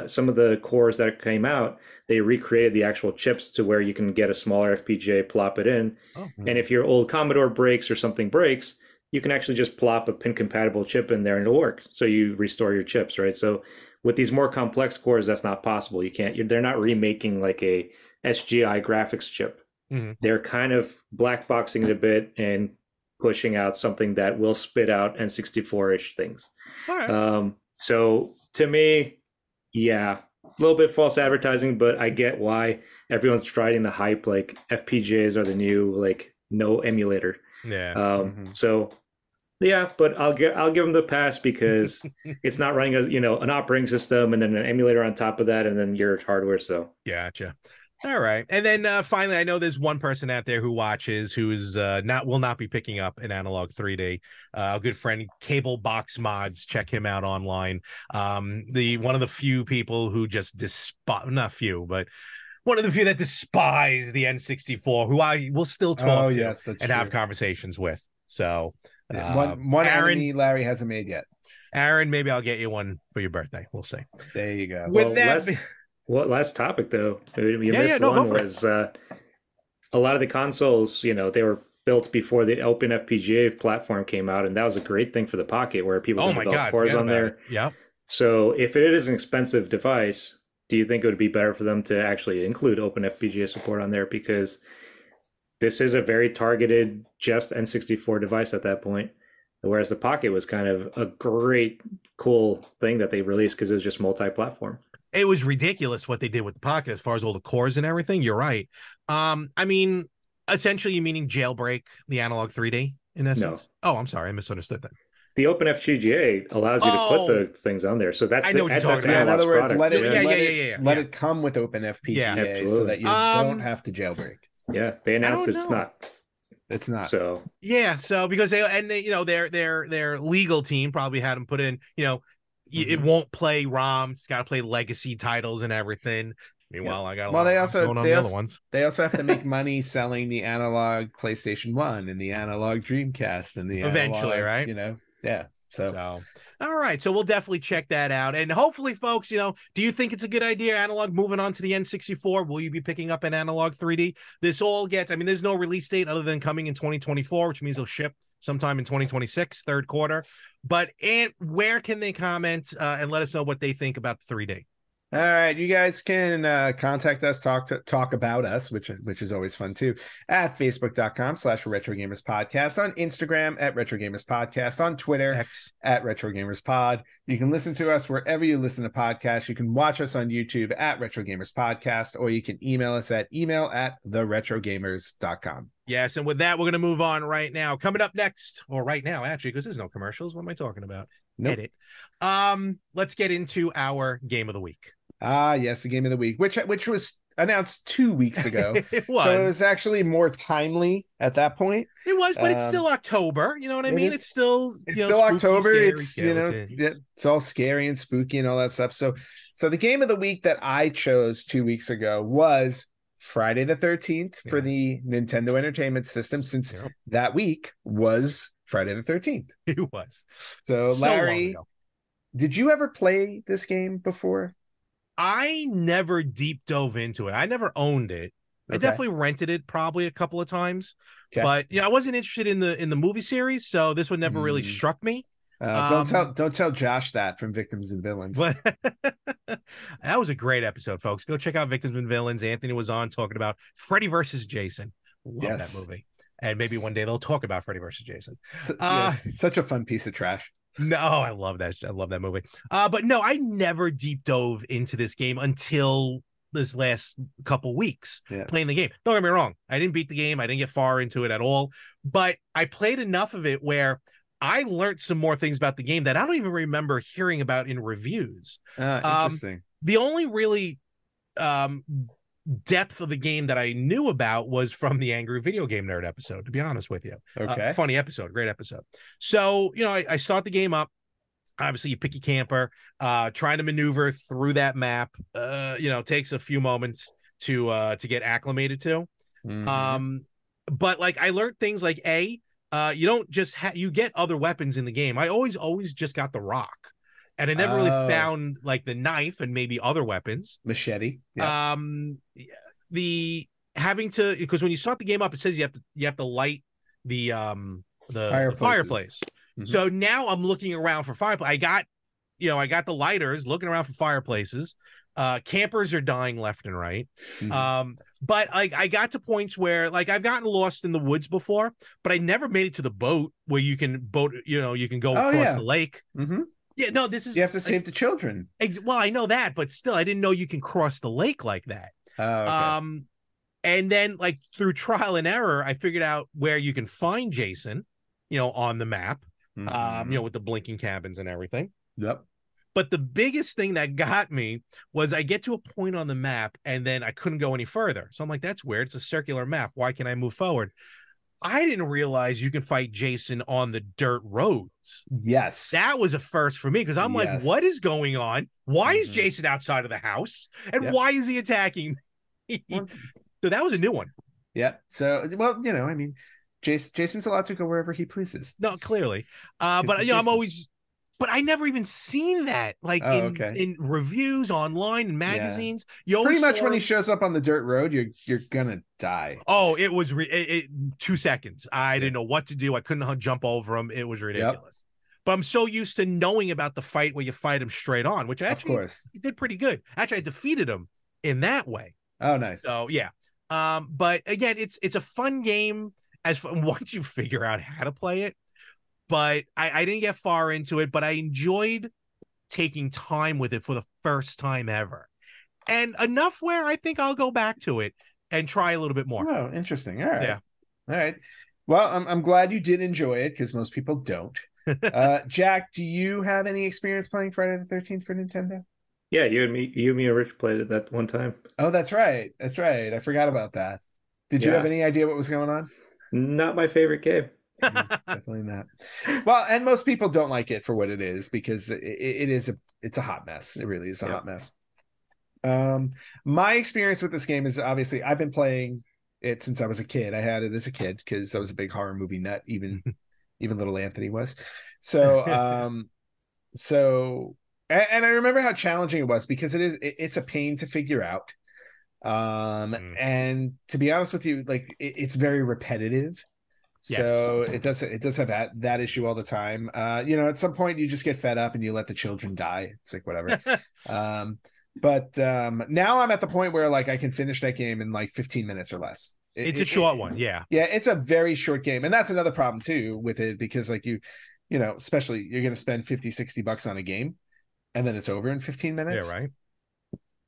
some of the cores that came out, they recreated the actual chips to where you can get a smaller FPGA, plop it in. And if your old Commodore breaks or something breaks, you can actually just plop a pin compatible chip in there and it'll work. So you restore your chips, right? So with these more complex cores, that's not possible. They're not remaking like a SGI graphics chip. They're kind of black boxing it a bit and pushing out something that will spit out N64-ish things. All right. So to me, yeah, a little bit false advertising, but I get why everyone's riding the hype. Like FPGAs are the new no emulator. Yeah. So Yeah, but I'll give them the pass because it's not running as an operating system and then an emulator on top of that and then your hardware. So Gotcha. All right. And then finally, I know there's one person out there who watches who's not will not be picking up an Analog 3D. A good friend, Cable Box Mods. Check him out online. The one of the few people who just despise, not few, but one of the few that despise the N64, who I will still Oh talk to yes, that's and true. have conversations with. So One Aaron, enemy Larry hasn't made yet. Aaron, maybe I'll get you one for your birthday. We'll see. There you go. With well, that, last topic though you yeah, missed no, go one for was a lot of the consoles, they were built before the open FPGA platform came out, and that was a great thing for the Pocket where people oh can my develop God, cores forget on about there. it. Yep. So if it is an expensive device, do you think it would be better for them to actually include open FPGA support on there? Because this is a very targeted just N64 device at that point. Whereas the Pocket was kind of a great, cool thing that they released because it was just multi-platform. It was ridiculous what they did with the Pocket as far as all the cores and everything. You're right. I mean, essentially, you meaning jailbreak the Analog 3D in No, essence? Oh, I'm sorry, I misunderstood that. the Open FPGA allows you to put Oh, the things on there. So I know what you're that's talking about. In other Analog's words, product. let Yeah. it come with Open Yeah, FPGA so absolutely. that you don't have to jailbreak. Yeah, they I announced don't it's know. not. It's not. So Yeah, so because their legal team probably had them put in, it won't play ROM. It's got to play legacy titles and everything. Meanwhile, I got a Well, lot of ROMs going on the other ones. they also have to make money selling the analog PlayStation 1 and the analog Dreamcast and the Eventually, analog, right? Yeah. So, all right. So we'll definitely check that out. And hopefully, folks, do you think it's a good idea, Analog, moving on to the N64? Will you be picking up an Analog 3D? This all gets, I mean, there's no release date other than coming in 2024, which means it'll ship sometime in 2026, third quarter. But where can they comment and let us know what they think about the 3D? All right, you guys can contact us, talk about us, which is always fun too, at facebook.com/retrogamerspodcast, on Instagram at retrogamerspodcast, on Twitter X. at retrogamerspod. You can listen to us wherever you listen to podcasts. You can watch us on YouTube at retrogamerspodcast, or you can email us at email@theretrogamers.com. Yes, and with that, we're going to move on right now. Coming up next, or right now, actually, because there's no commercials. What am I talking about? Nope. Edit. Let's get into our game of the week. Ah, yes, the game of the week, which was announced 2 weeks ago. It was. So it was actually more timely at that point. It was, but it's still October. You know what I mean? It's still still October. Scary It's it's all scary and spooky and all that stuff. So the game of the week that I chose 2 weeks ago was Friday the 13th for the Nintendo Entertainment System, since that week was Friday the 13th. It was. So Larry, did you ever play this game before? I never deep dove into it. I never owned it. Okay. I definitely rented it probably a couple of times, but I wasn't interested in the movie series, so this one never really struck me. Don't tell Josh that from Victims and Villains. But that was a great episode, folks. Go check out Victims and Villains. Anthony was on talking about Freddy versus Jason. Love that movie, and maybe one day they'll talk about Freddy versus Jason. Such a fun piece of trash. No, I love that. I love that movie. But no, I never deep dove into this game until this last couple weeks playing the game. Don't get me wrong. I didn't beat the game. I didn't get far into it at all. But I played enough of it where I learned some more things about the game that I don't even remember hearing about in reviews. Interesting. The only really depth of the game that I knew about was from the Angry Video Game Nerd episode, to be honest with you. Okay. Funny episode, great episode. So, I start the game up. Obviously, you pick your camper, trying to maneuver through that map, takes a few moments to get acclimated to. Mm-hmm. But like I learned things like you don't just you get other weapons in the game. I always just got the rock. And I never really found like the knife and maybe other weapons. Machete. Yeah. Because when you start the game up, it says you have to light the fireplace. Mm-hmm. So now I'm looking around for fireplace. I got the lighters, looking around for fireplaces. Campers are dying left and right. Mm-hmm. But I got to points where like I've gotten lost in the woods before, but I never made it to the boat where you can go across the lake. Mm-hmm. Yeah, no, this is you have to save the children. Well, I know that, but still, I didn't know you can cross the lake like that. Okay. And then like through trial and error, I figured out where you can find Jason, on the map. with the blinking cabins and everything. Yep. But the biggest thing that got me was I get to a point on the map and then I couldn't go any further. So I'm like, that's weird. It's a circular map. Why can't I move forward? I didn't realize you can fight Jason on the dirt roads. Yes. That was a first for me because I'm like, what is going on? Why is Jason outside of the house? And why is he attacking me? So that was a new one. Yeah. So, well, I mean, Jason's allowed to go wherever he pleases. No, clearly. But I'm always, but I never even seen that in reviews online and magazines. You pretty much when he shows up on the dirt road, you're gonna die. Oh, it was 2 seconds. I didn't know what to do. I couldn't jump over him. It was ridiculous. But I'm so used to knowing about the fight where you fight him straight on, which actually, of course, he did pretty good. Actually, I defeated him in that way. Oh, nice. So yeah. But again, it's a fun game once you figure out how to play it. But I didn't get far into it, but I enjoyed taking time with it for the first time ever. And enough where I think I'll go back to it and try a little bit more. Oh, interesting. All right. Yeah. All right. Well, I'm glad you did enjoy it because most people don't. Jack, do you have any experience playing Friday the 13th for Nintendo? Yeah, you and me and Rich played it that one time. Oh, that's right. That's right. I forgot about that. Did you have any idea what was going on? Not my favorite game. Definitely not. Well, and most people don't like it for what it is because it's a hot mess. It really is a hot mess. My experience with this game is obviously I've been playing it since I was a kid. I had it as a kid because I was a big horror movie nut, even little Anthony was. So and I remember how challenging it was because it's a pain to figure out. And to be honest with you, like it's very repetitive. So it does have that issue all the time. At some point you just get fed up and you let the children die. It's like whatever. But now I'm at the point where like I can finish that game in like 15 minutes or less. It's a short one, yeah. Yeah, it's a very short game, and that's another problem too with it because like especially you're going to spend $50-$60 on a game, and then it's over in 15 minutes. Yeah, right.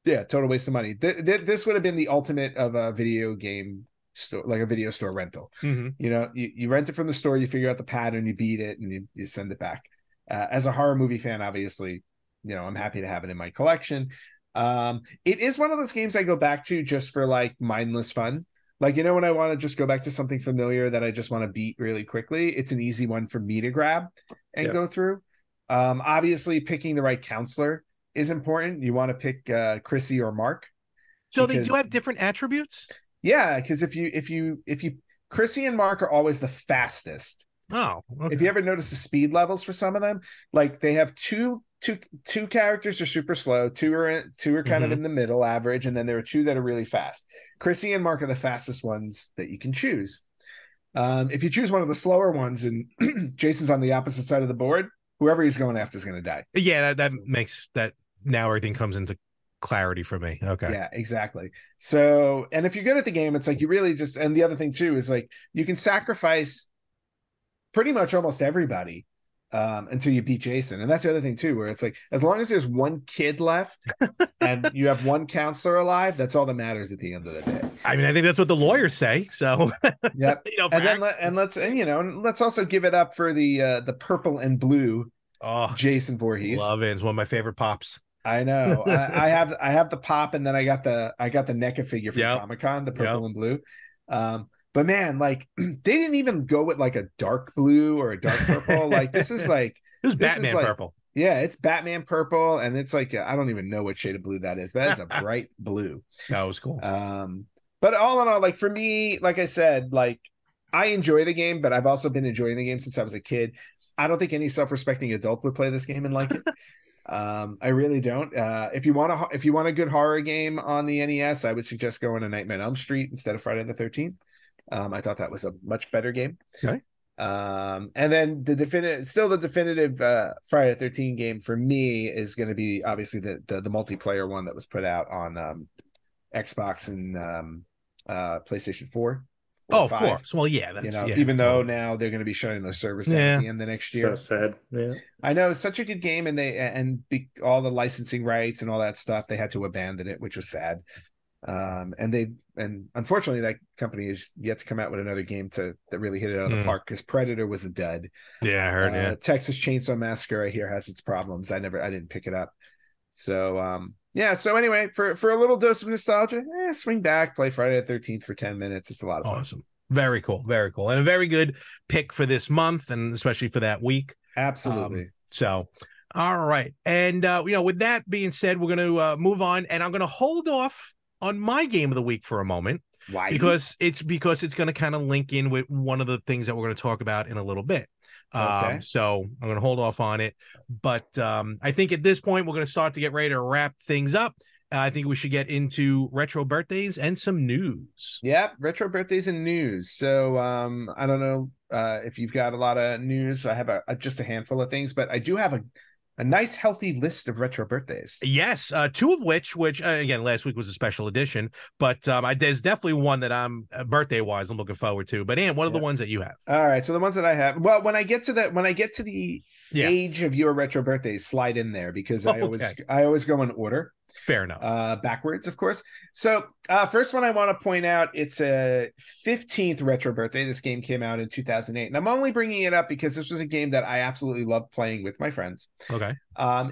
Yeah, total waste of money. This would have been the ultimate of a video game store, like a video store rental. You rent it from the store, you figure out the pattern, you beat it, and you send it back. As a horror movie fan, obviously, I'm happy to have it in my collection. It is one of those games I go back to just for like mindless fun. Like, when I want to just go back to something familiar that I just want to beat really quickly, it's an easy one for me to grab and go through. Obviously picking the right counselor is important. You want to pick Chrissy or Mark. So they do have different attributes? Yeah, because if you Chrissy and Mark are always the fastest. Oh, okay. If you ever notice the speed levels for some of them, like they have two characters are super slow, two are kind of in the middle average, and then there are two that are really fast. Chrissy and Mark are the fastest ones that you can choose. If you choose one of the slower ones and Jason's on the opposite side of the board, whoever he's going after is going to die. Yeah, that makes that now everything comes into clarity for me. Okay. Yeah, exactly. So, and if you're good at the game, it's like you really just, and the other thing too is like you can sacrifice pretty much almost everybody until you beat Jason. And that's the other thing too, where it's like as long as there's one kid left and you have one counselor alive, that's all that matters at the end of the day. I mean, I think that's what the lawyers say. So yep. Let's also give it up for the purple and blue Jason Voorhees. Love it. It's one of my favorite pops. I know. I have the pop, and then I got the NECA figure from Comic-Con, the purple and blue. But man, like they didn't even go with like a dark blue or a dark purple. Like this is like it was Batman purple. Yeah, it's Batman purple, and it's like I don't even know what shade of blue that is, but it's a bright blue. That was cool. But all in all, like for me, like I said, like I enjoy the game, but I've also been enjoying the game since I was a kid. I don't think any self-respecting adult would play this game and like it. I really don't. If you want a good horror game on the NES, I would suggest going to Nightmare on Elm Street instead of Friday the 13th. I thought that was a much better game. Okay. And then the definitive Friday the 13th game for me is going to be obviously the multiplayer one that was put out on Xbox and PlayStation 4. Oh, of course. Well, yeah, that's even though now they're going to be shutting those servers down at the end of next year. So sad. Yeah. I know it's such a good game, and all the licensing rights and all that stuff, they had to abandon it, which was sad. And unfortunately that company is yet to come out with another game that really hit it out of the park, because Predator was a dud. Yeah, I heard. Yeah, Texas Chainsaw Massacre I hear has its problems. I didn't pick it up. So yeah. So anyway, for a little dose of nostalgia, swing back, play Friday the 13th for 10 minutes. It's a lot of fun. Awesome. Very cool. Very cool. And a very good pick for this month, and especially for that week. Absolutely. So, all right. And, with that being said, we're going to move on, and I'm going to hold off on my game of the week for a moment. Why? Because it's going to kind of link in with one of the things that we're going to talk about in a little bit. Okay. So I'm going to hold off on it. But I think at this point, we're going to start to get ready to wrap things up. I think we should get into retro birthdays and some news. Yep, retro birthdays and news. So I don't know if you've got a lot of news. I have just a handful of things, but I do have a nice healthy list of retro birthdays. Yes, two of which again, last week was a special edition, but there's definitely one that I'm birthday wise I'm looking forward to. But Ann, what are the ones that you have? All right, so the ones that I have, well, when I get to the age of your retro birthdays, slide in there, because I always go in order. Fair enough. Backwards, of course. So first one I want to point out, it's a 15th retro birthday. This game came out in 2008, and I'm only bringing it up because this was a game that I absolutely loved playing with my friends. Okay.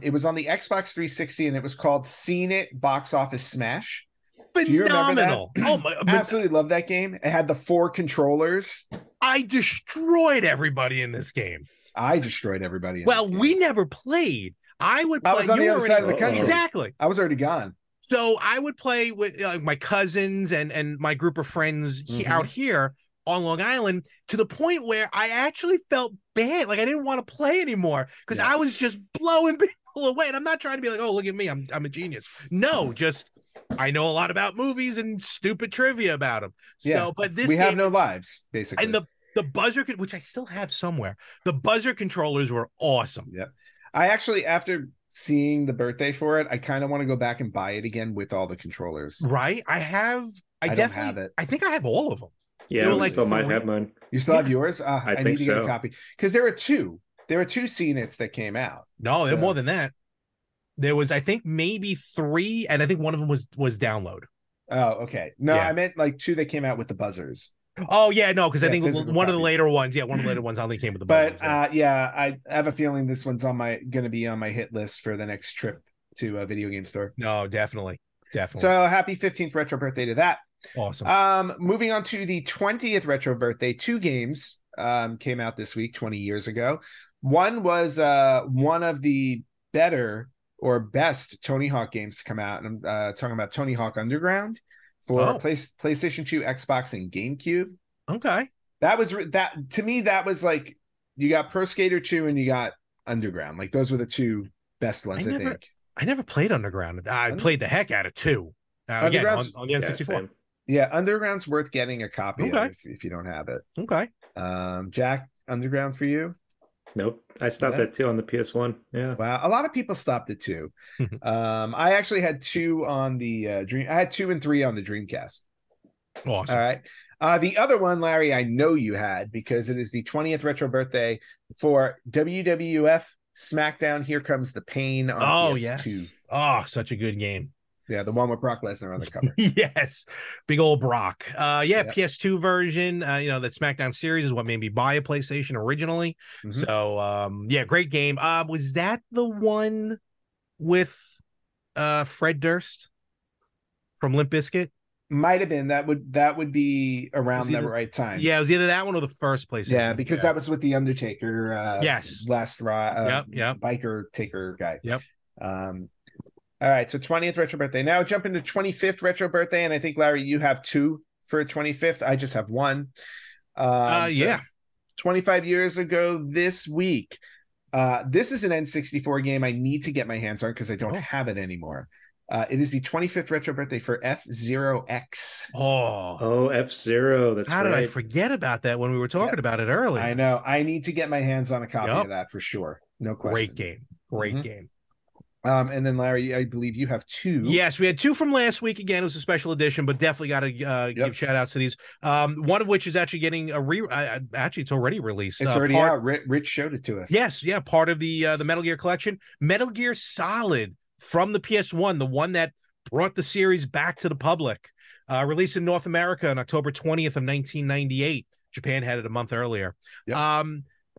It was on the Xbox 360, and it was called Seen It Box Office Smash. Phenomenal. Do you remember that? Oh my! Absolutely love that game. It had the 4 controllers. I destroyed everybody in this game. I destroyed everybody. We never played. I would play. I was on the other side of the country. Exactly. I was already gone. So I would play with my cousins and my group of friends out here on Long Island, to the point where I actually felt bad. Like I didn't want to play anymore because I was just blowing people away. And I'm not trying to be like, oh, look at me, I'm a genius. No, just I know a lot about movies and stupid trivia about them. So, but this we have no lives, basically. And the buzzer, which I still have somewhere, the buzzer controllers were awesome. Yep. I actually, after seeing the birthday for it, I kind of want to go back and buy it again with all the controllers. Right? I definitely have it. I think I have all of them. Yeah, I still might have mine. You still have yours? I need to get a copy, because there are two. There were 2 CNITs that came out. No, there were more than that. There was, I think, maybe 3, and I think one of them was download. Oh, okay. No, I meant like 2 that came out with the buzzers. Oh yeah, no, because I think one of the later ones, one of the later ones only came with the buzzers. But I have a feeling this one's going to be on my hit list for the next trip to a video game store. No, definitely. So happy 15th retro birthday to that. Awesome. Moving on to the 20th retro birthday, 2 games came out this week 20 years ago. One was one of the better or best Tony Hawk games to come out, and I'm talking about Tony Hawk Underground for PlayStation 2, Xbox, and GameCube. Okay. That was to me, that was like, you got Pro Skater 2 and you got Underground. Like, those were the 2 best ones, I think. I never played Underground. I played the heck out of 2. Again, on the N64. Yeah, Underground's worth getting a copy of if you don't have it. Okay. Jack, Underground for you? Nope. I stopped at 2 on the PS1. Yeah. Wow. A lot of people stopped at 2. I actually had 2 on the Dream. I had 2 and 3 on the Dreamcast. Awesome. All right. The other one, Larry, I know you had, because it is the 20th retro birthday for WWF SmackDown Here Comes the Pain on PS2. Yes. Oh, such a good game. Yeah, the one with Brock Lesnar on the cover. Yes, big old Brock. PS2 version. The SmackDown series is what made me buy a PlayStation originally. So, great game. Was that the one with Fred Durst from Limp Bizkit? Might have been. That would be around the right time. Yeah, it was either that one or the first PlayStation. Yeah, because that was with the Undertaker. Yes, last biker taker guy. Yep. All right, so 20th retro birthday. Now jump into 25th retro birthday, and I think, Larry, you have 2 for 25th. I just have 1. 25 years ago this week. This is an N64 game I need to get my hands on because I don't have it anymore. It is the 25th retro birthday for F-Zero X. Oh, F-Zero. That's How did I forget about that when we were talking about it earlier? I know. I need to get my hands on a copy of that for sure. No question. Great game. And then, Larry, I believe you have 2. Yes, we had 2 from last week. Again, it was a special edition, but definitely got to give shout outs to these. One of which is actually getting actually, it's already released. It's already out. Rich showed it to us. Yes, part of the Metal Gear collection. Metal Gear Solid from the PS1, the one that brought the series back to the public. Released in North America on October 20th of 1998. Japan had it a month earlier. Yep.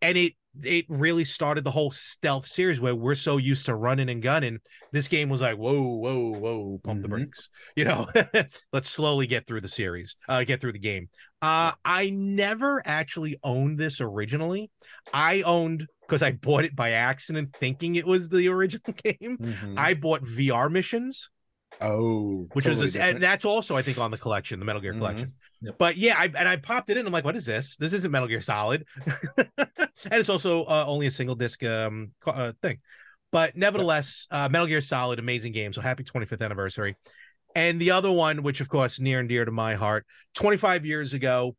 And it really started the whole stealth series where we're so used to running and gunning. This game was like, whoa, pump the brakes. You know, let's slowly get through the series, get through the game. I never actually owned this originally. I owned, because I bought it by accident thinking it was the original game. I bought VR missions. Oh, which totally was and that's also, I think, on the collection, the Metal Gear collection. Yep. But yeah, I popped it in. I'm like, what is this? This isn't Metal Gear Solid. And it's also only a single disc thing. But nevertheless, Metal Gear Solid, amazing game. So happy 25th anniversary. And the other one, which of course near and dear to my heart, 25 years ago.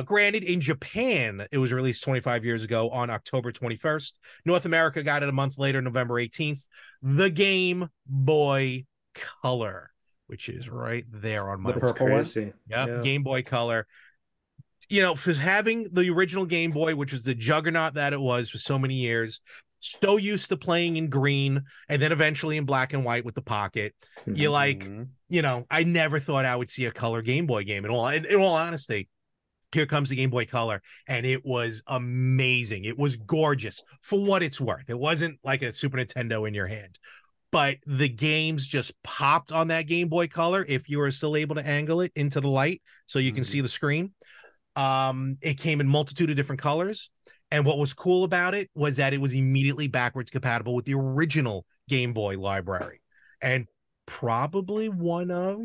Granted, in Japan, it was released 25 years ago on October 21st. North America got it a month later, November 18th. The Game Boy Color, which is right there on my purple one. Yeah, Game Boy Color. You know, for having the original Game Boy, which is the juggernaut that it was for so many years, so used to playing in green and then eventually in black and white with the pocket. You like, you know, I never thought I would see a color Game Boy game. In all honesty, here comes the Game Boy Color, and it was amazing. It was gorgeous for what it's worth. It wasn't like a Super Nintendo in your hand. But the games just popped on that Game Boy Color if you were still able to angle it into the light so you can see the screen. It came in multitude of different colors. And what was cool about it was that it was immediately backwards compatible with the original Game Boy library. And probably one of,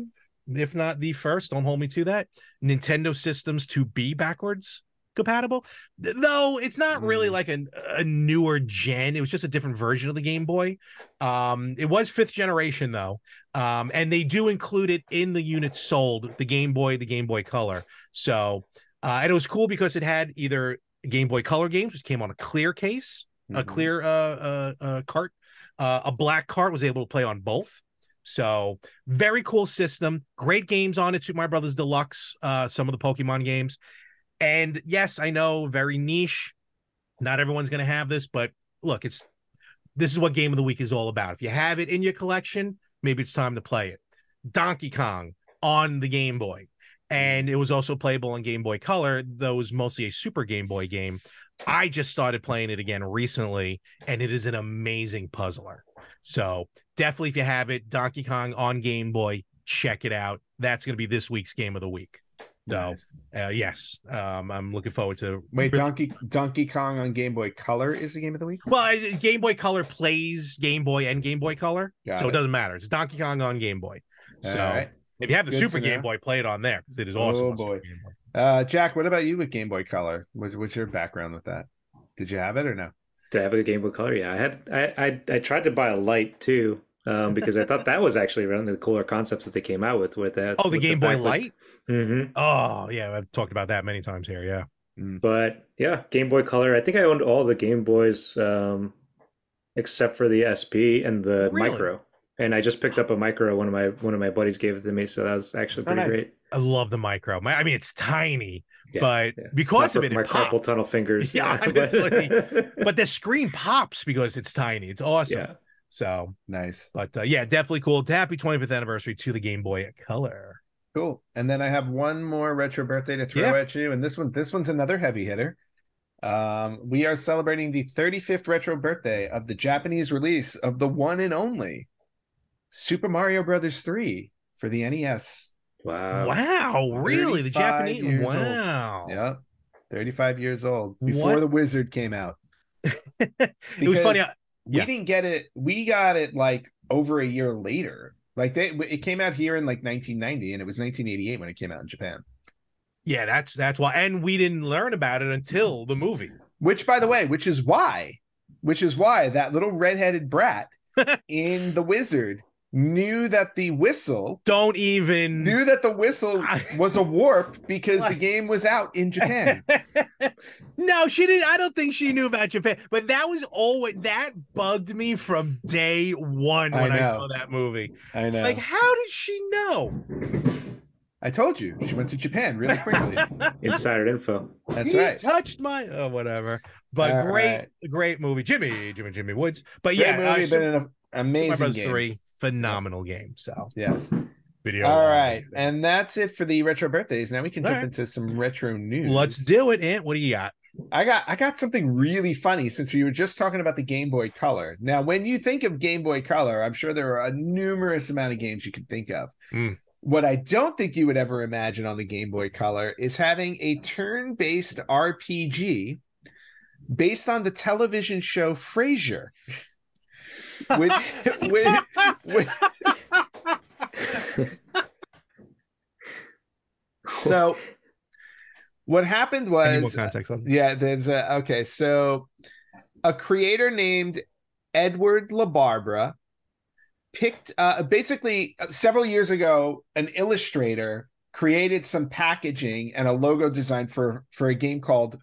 if not the first, don't hold me to that, Nintendo systems to be backwards compatible, though it's not really like a newer gen. It was just a different version of the Game Boy. It was 5th generation though, and they do include it in the units sold, the Game Boy Color. So and it was cool because it had either Game Boy Color games, which came on a clear case, a clear cart, a black cart, was able to play on both. So very cool system, great games on it. Super Mario Brothers Deluxe, some of the Pokemon games. And yes, I know, very niche. Not everyone's going to have this, but look, this is what Game of the Week is all about. If you have it in your collection, maybe it's time to play it. Donkey Kong on the Game Boy. And it was also playable on Game Boy Color, though it was mostly a Super Game Boy game. I just started playing it again recently, and it is an amazing puzzler. So definitely, if you have it, Donkey Kong on Game Boy, check it out. That's going to be this week's Game of the Week. So, nice. Yes, I'm looking forward to. Wait, Donkey Kong on Game Boy Color is the Game of the Week? Well, Game Boy Color plays Game Boy and Game Boy Color, so it doesn't matter. It's Donkey Kong on Game Boy. So if you have the Super Game Boy, play it on there because it is awesome. Oh boy, Jack, what about you with Game Boy Color? What's your background with that? Did you have it or no? Did I have a Game Boy Color? Yeah, I tried to buy a light too. Because I thought that was actually one of the cooler concepts that they came out with that. Oh, the Game Boy Light? Mm-hmm. Oh, yeah. I've talked about that many times here. Yeah. But yeah, Game Boy Color. I think I owned all the Game Boys except for the SP and the Micro. And I just picked up a Micro. One of my buddies gave it to me, so that was actually pretty great. I love the Micro. I mean, it's tiny, but because of it, my carpal tunnel fingers. Yeah, honestly. But the screen pops because it's tiny. It's awesome. Yeah. So nice. But yeah, definitely cool. Happy 25th anniversary to the Game Boy Color. Cool. And then I have one more retro birthday to throw at you, and this one's another heavy hitter. We are celebrating the 35th retro birthday of the Japanese release of the one and only Super Mario Brothers 3 for the NES. Wow, really? The Japanese? Wow. Yep. 35 years old before the Wizard came out. It was funny. We didn't get it. We got it like over a year later. Like it came out here in like 1990, and it was 1988 when it came out in Japan. Yeah, that's why. And we didn't learn about it until the movie. Which, by the way, which is why that little redheaded brat in The Wizard knew that the whistle was a warp because the game was out in Japan. No, she didn't. I don't think she knew about Japan, but that bugged me from day one when I saw that movie. I know. Like, how did she know? I told you she went to Japan really quickly. Insider info. That's He right. touched my whatever. But All right. great movie. Jimmy Woods. But Great yeah, movie, but an Super amazing Mario Bros. game. 3, phenomenal game. So Yes. video. All right. And that's it for the retro birthdays. Now we can jump right. into some retro news. Let's do it, Ant. What do you got? I got something really funny since we were just talking about the Game Boy Color. Now, when you think of Game Boy Color, I'm sure there are a numerous amount of games you can think of. What I don't think you would ever imagine on the Game Boy Color is having a turn-based RPG based on the television show Frasier. So what happened was, any more context on there's okay. So a creator named Edward LaBarbera picked basically several years ago, an illustrator created some packaging and a logo design for a game called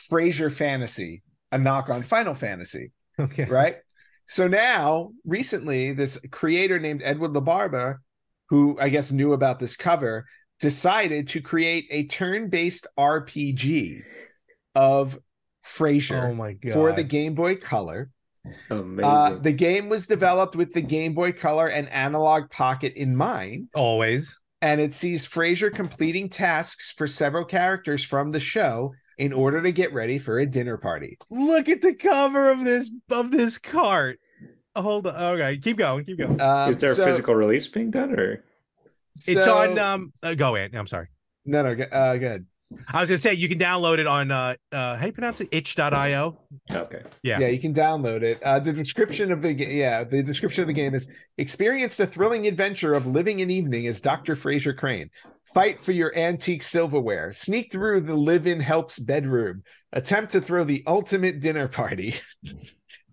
Frasier Fantasy, a knock on Final Fantasy. Okay. Right. So now, recently, this creator named Edward LaBarbera, who I guess knew about this cover, decided to create a turn-based RPG of Frasier for the Game Boy Color. Amazing. The game was developed with the Game Boy Color and Analog Pocket in mind. Always. And it sees Frasier completing tasks for several characters from the show in order to get ready for a dinner party. Look at the cover of this cart. Hold on. Okay, keep going. Is there a physical release being done, or it's on go Ant. I'm sorry. No, go ahead. I was gonna say you can download it on how you pronounce it? itch.io. Okay. Yeah, you can download it. The description of the game is: experience the thrilling adventure of living an evening as Dr. Frasier Crane. Fight for your antique silverware. Sneak through the live-in help's bedroom. Attempt to throw the ultimate dinner party.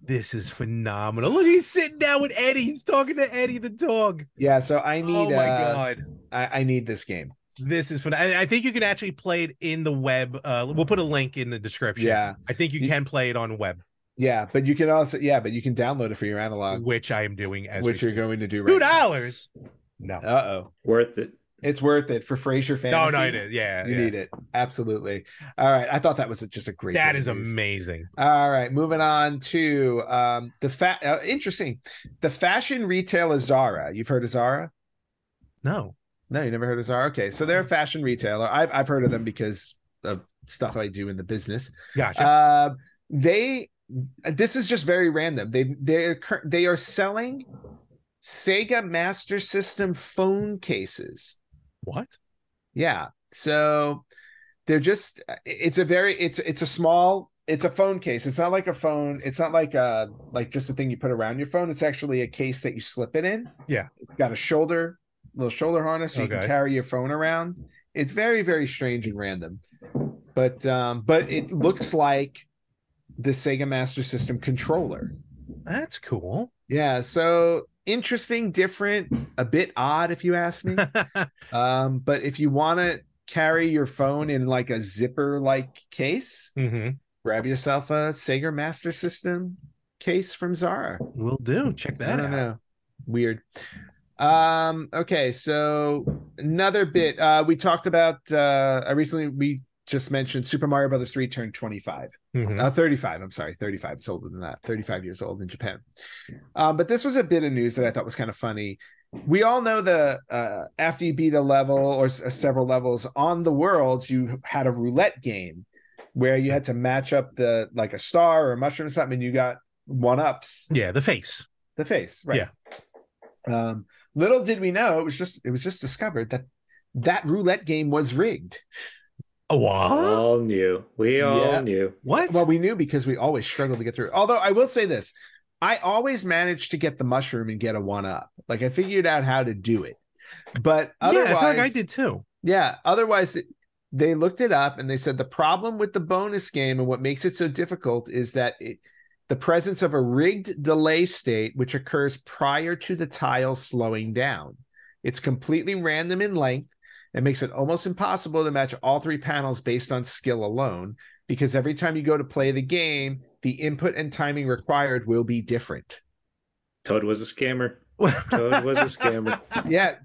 This is phenomenal. Look, he's sitting down with Eddie. He's talking to Eddie the dog. Yeah, so I need. Oh my god! I need this game. This is fun. I think you can actually play it in the web. We'll put a link in the description. Yeah, I think you can play it on web. Yeah, but you can also you can download it for your Analog, which I am doing which you're going to do right $2. No, worth it. It's worth it for Frasier Fantasy. No, it is. Yeah, you need it absolutely. All right, I thought that was just a great. That is amazing. All right, moving on to interesting. The fashion retailer Zara. You've heard of Zara? No, you never heard of Zara. Okay, so they're a fashion retailer. I've heard of them because of stuff I do in the business. Gotcha. This is just very random. They are selling Sega Master System phone cases. What? Yeah. So they're just it's a phone case. It's not like a phone. It's not like just a thing you put around your phone. It's actually a case that you slip it in. Yeah. It's got a little shoulder harness so you can carry your phone around. It's very, very strange and random. But it looks like the Sega Master System controller. That's cool. Yeah, so interesting, different, a bit odd if you ask me. But if you want to carry your phone in like a zipper like case, grab yourself a Sega Master System case from Zara. Will do. Check that out. I don't know. Weird. Okay, so another bit. We talked about we just mentioned Super Mario Brothers 3 turned 25. 35. I'm sorry, 35. It's older than that. 35 years old in Japan. But this was a bit of news that I thought was kind of funny. We all know after you beat a level or several levels on the world, you had a roulette game where you had to match up like a star or a mushroom or something, and you got one-ups. Yeah, the face, right? Yeah. Little did we know, it was just discovered that roulette game was rigged. Oh, what? We all knew. What? Well, we knew because we always struggled to get through. Although I will say this, I always managed to get the mushroom and get a 1-up. Like I figured out how to do it. But otherwise, I feel like I did too. Yeah. Otherwise, they looked it up and they said the problem with the bonus game and what makes it so difficult is that the presence of a rigged delay state, which occurs prior to the tiles slowing down. It's completely random in length. It makes it almost impossible to match all 3 panels based on skill alone, because every time you go to play the game, the input and timing required will be different. Toad was a scammer. Toad was a scammer. Yeah,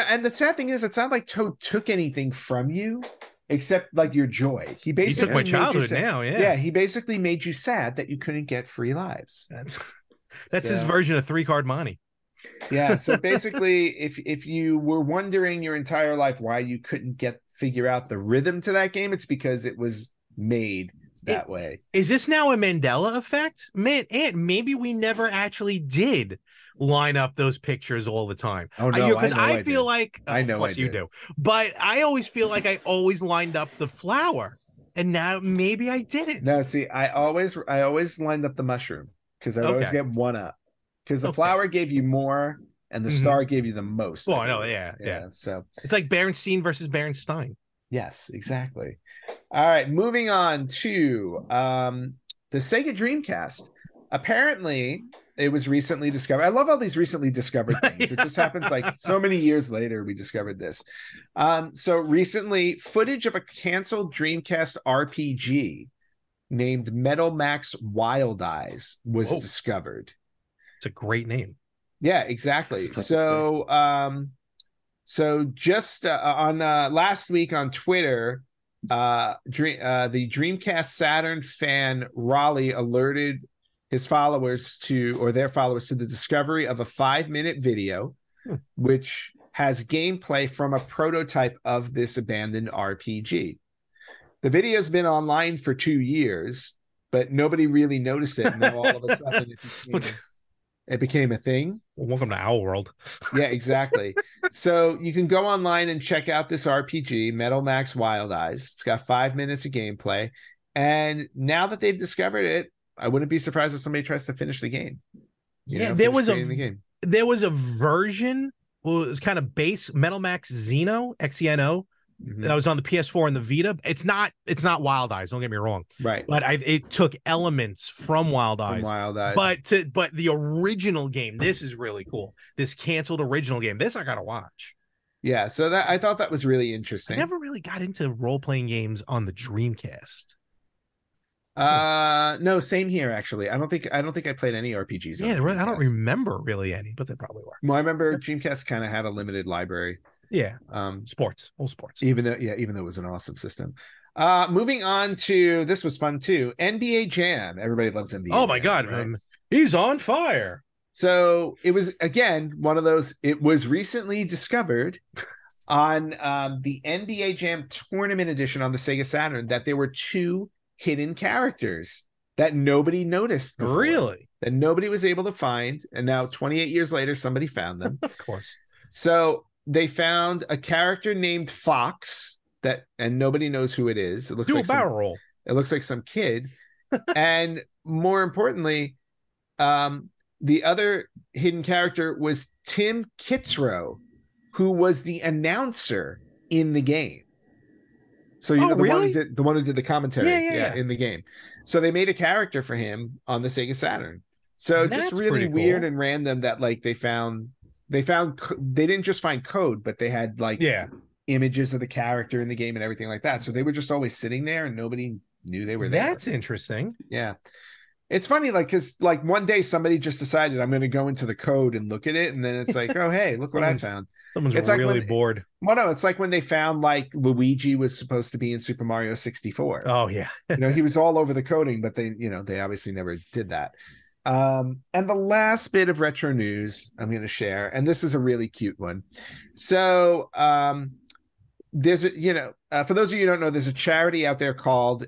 and the sad thing is, it's not like Toad took anything from you, except like your joy. He He took basically my made you childhood sad. now, yeah. Yeah, he basically made you sad that you couldn't get free lives. That's his version of 3-card money. Yeah, so basically, if you were wondering your entire life why you couldn't figure out the rhythm to that game, it's because it was made that way. Is this now a Mandela effect? Man, and maybe we never actually did line up those pictures all the time. Oh no, because I feel like I know of course I you do, but I always feel like I always lined up the flower, and now maybe I didn't. No, see, I always lined up the mushroom because I would always get one up because the flower gave you more and the star gave you the most. Oh, I know, yeah. So it's like Berenstein versus Berenstein. Yes, exactly. All right, moving on to the Sega Dreamcast. Apparently, it was recently discovered. I love all these recently discovered things. It just happens like so many years later we discovered this. So recently, footage of a canceled Dreamcast RPG named Metal Max Wild Eyes was discovered. It's a great name. Yeah, exactly. So just on last week on Twitter, the Dreamcast Saturn fan Raleigh alerted his followers their followers to the discovery of a 5-minute video, which has gameplay from a prototype of this abandoned RPG. The video's been online for 2 years, but nobody really noticed it. And now all of a sudden it became a thing. Well, welcome to our world. Yeah, exactly. So you can go online and check out this RPG, Metal Max Wild Eyes. It's got 5 minutes of gameplay. And now that they've discovered it, I wouldn't be surprised if somebody tries to finish the game. There was a version. Well, it was kind of base Metal Max Xeno, XENO. That was on the PS4 and the Vita. It's not Wild Eyes, don't get me wrong. Right. But it took elements from Wild Eyes. But the original game, this is really cool. This canceled original game. This I gotta watch. Yeah, so I thought that was really interesting. I never really got into role-playing games on the Dreamcast. No, same here actually. I don't think I played any RPGs. Yeah, I don't remember really any, but they probably were. Well, I remember Dreamcast kind of had a limited library. Yeah. Sports. Even though it was an awesome system. Moving on to this was fun too. NBA Jam. Everybody loves NBA. Oh my God. Right? He's on fire. So it was again one of those. It was recently discovered on the NBA Jam Tournament Edition on the Sega Saturn that there were 2 hidden characters that nobody noticed before, really, that nobody was able to find, and now 28 years later somebody found them. Of course. So they found a character named Fox and nobody knows who it is. It looks like barrel roll. It looks like some kid. And more importantly, the other hidden character was Tim Kitzrow, who was the announcer in the game. So the one who did the commentary in the game. So they made a character for him on the Sega Saturn. So that's just really weird and random that like they didn't just find code, but they had like images of the character in the game and everything like that. So they were just always sitting there and nobody knew they were there. That's interesting. Yeah. It's funny, like, because like one day somebody just decided I'm going to go into the code and look at it. And then it's like, oh, hey, look what I found. Someone's really bored. Well, no, it's like when they found like Luigi was supposed to be in Super Mario 64. Oh, yeah. He was all over the coding, but they obviously never did that. And the last bit of retro news I'm going to share, and this is a really cute one. So there's for those of you who don't know, there's a charity out there called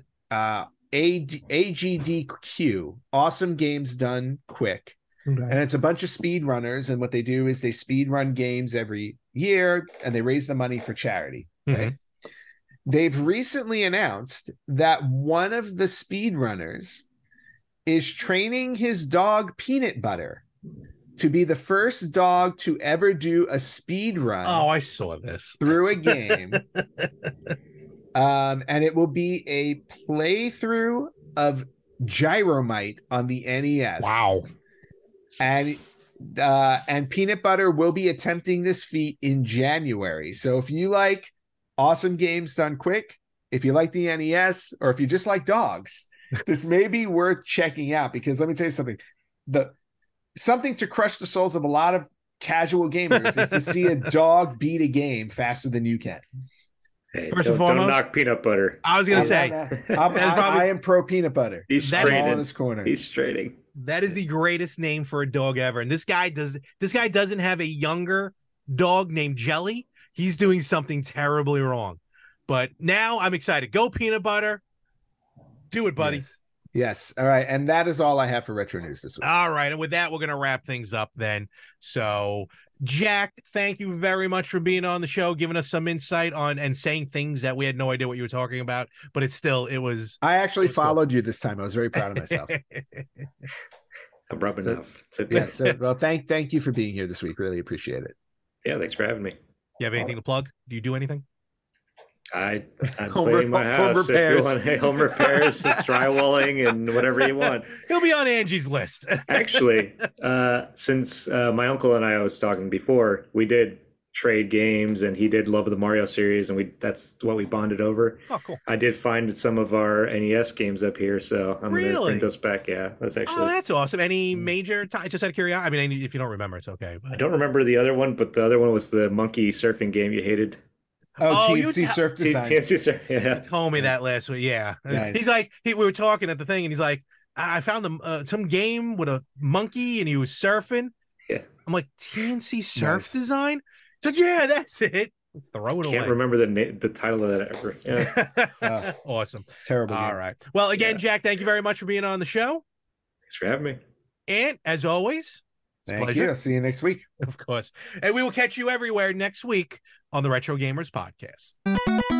AGDQ, Awesome Games Done Quick. Okay. And it's a bunch of speed runners, and what they do is they speed run games every year and they raise the money for charity. Okay. Mm-hmm. They've recently announced that one of the speed runners is training his dog Peanut Butter to be the first dog to ever do a speed run. Oh, I saw this through a game. And it will be a playthrough of Gyromite on the NES. Wow. And Peanut Butter will be attempting this feat in January. So if you like awesome games done quick, if you like the NES, or if you just like dogs, this may be worth checking out, because let me tell you something. Something to crush the souls of a lot of casual gamers is to see a dog beat a game faster than you can. Hey, First and don't foremost, knock peanut butter. I was gonna say I am pro peanut butter. He's I'm all in trading. his corner. He's trading. that is the greatest name for a dog ever. And this guy doesn't have a younger dog named Jelly. He's doing something terribly wrong. But now I'm excited. Go peanut butter. Do it, buddy. Yes. All right. And that is all I have for retro news this week. All right. And with that, we're going to wrap things up then. So, Jack, thank you very much for being on the show, giving us some insight on and saying things that we had no idea what you were talking about. But it was. I actually followed you this time. I was very proud of myself. I'm rubbing off. Yes. So, well, thank you for being here this week. Really appreciate it. Yeah. Thanks for having me. You have anything to plug? Do you do anything? I'm cleaning my house. Home repairs. If you want home repairs, drywalling, and whatever you want. He'll be on Angie's list. Actually, since my uncle and I was talking before, we did trade games, and he did love the Mario series, and that's what we bonded over. Oh, cool. I did find some of our NES games up here, so I'm going to bring those back. Yeah, that's actually. Oh, that's awesome. Any major just out of curiosity? I mean, if you don't remember, it's okay. But... I don't remember the other one, but the other one was the monkey surfing game you hated. Oh, TNC Surf Design. TNC Surf, yeah. He told me that last week. Yeah. Nice. He's like, we were talking at the thing, and he's like, I found some game with a monkey, and he was surfing. Yeah. I'm like, TNC Surf Design? He's like, yeah, that's it. Throw it away. Can't remember the title of that ever. Yeah. Awesome. Terrible. All right. Well, again, Jack, thank you very much for being on the show. Thanks for having me. And as always, thank you. I'll see you next week. Of course. And we will catch you everywhere next week on the Retro Gamers Podcast.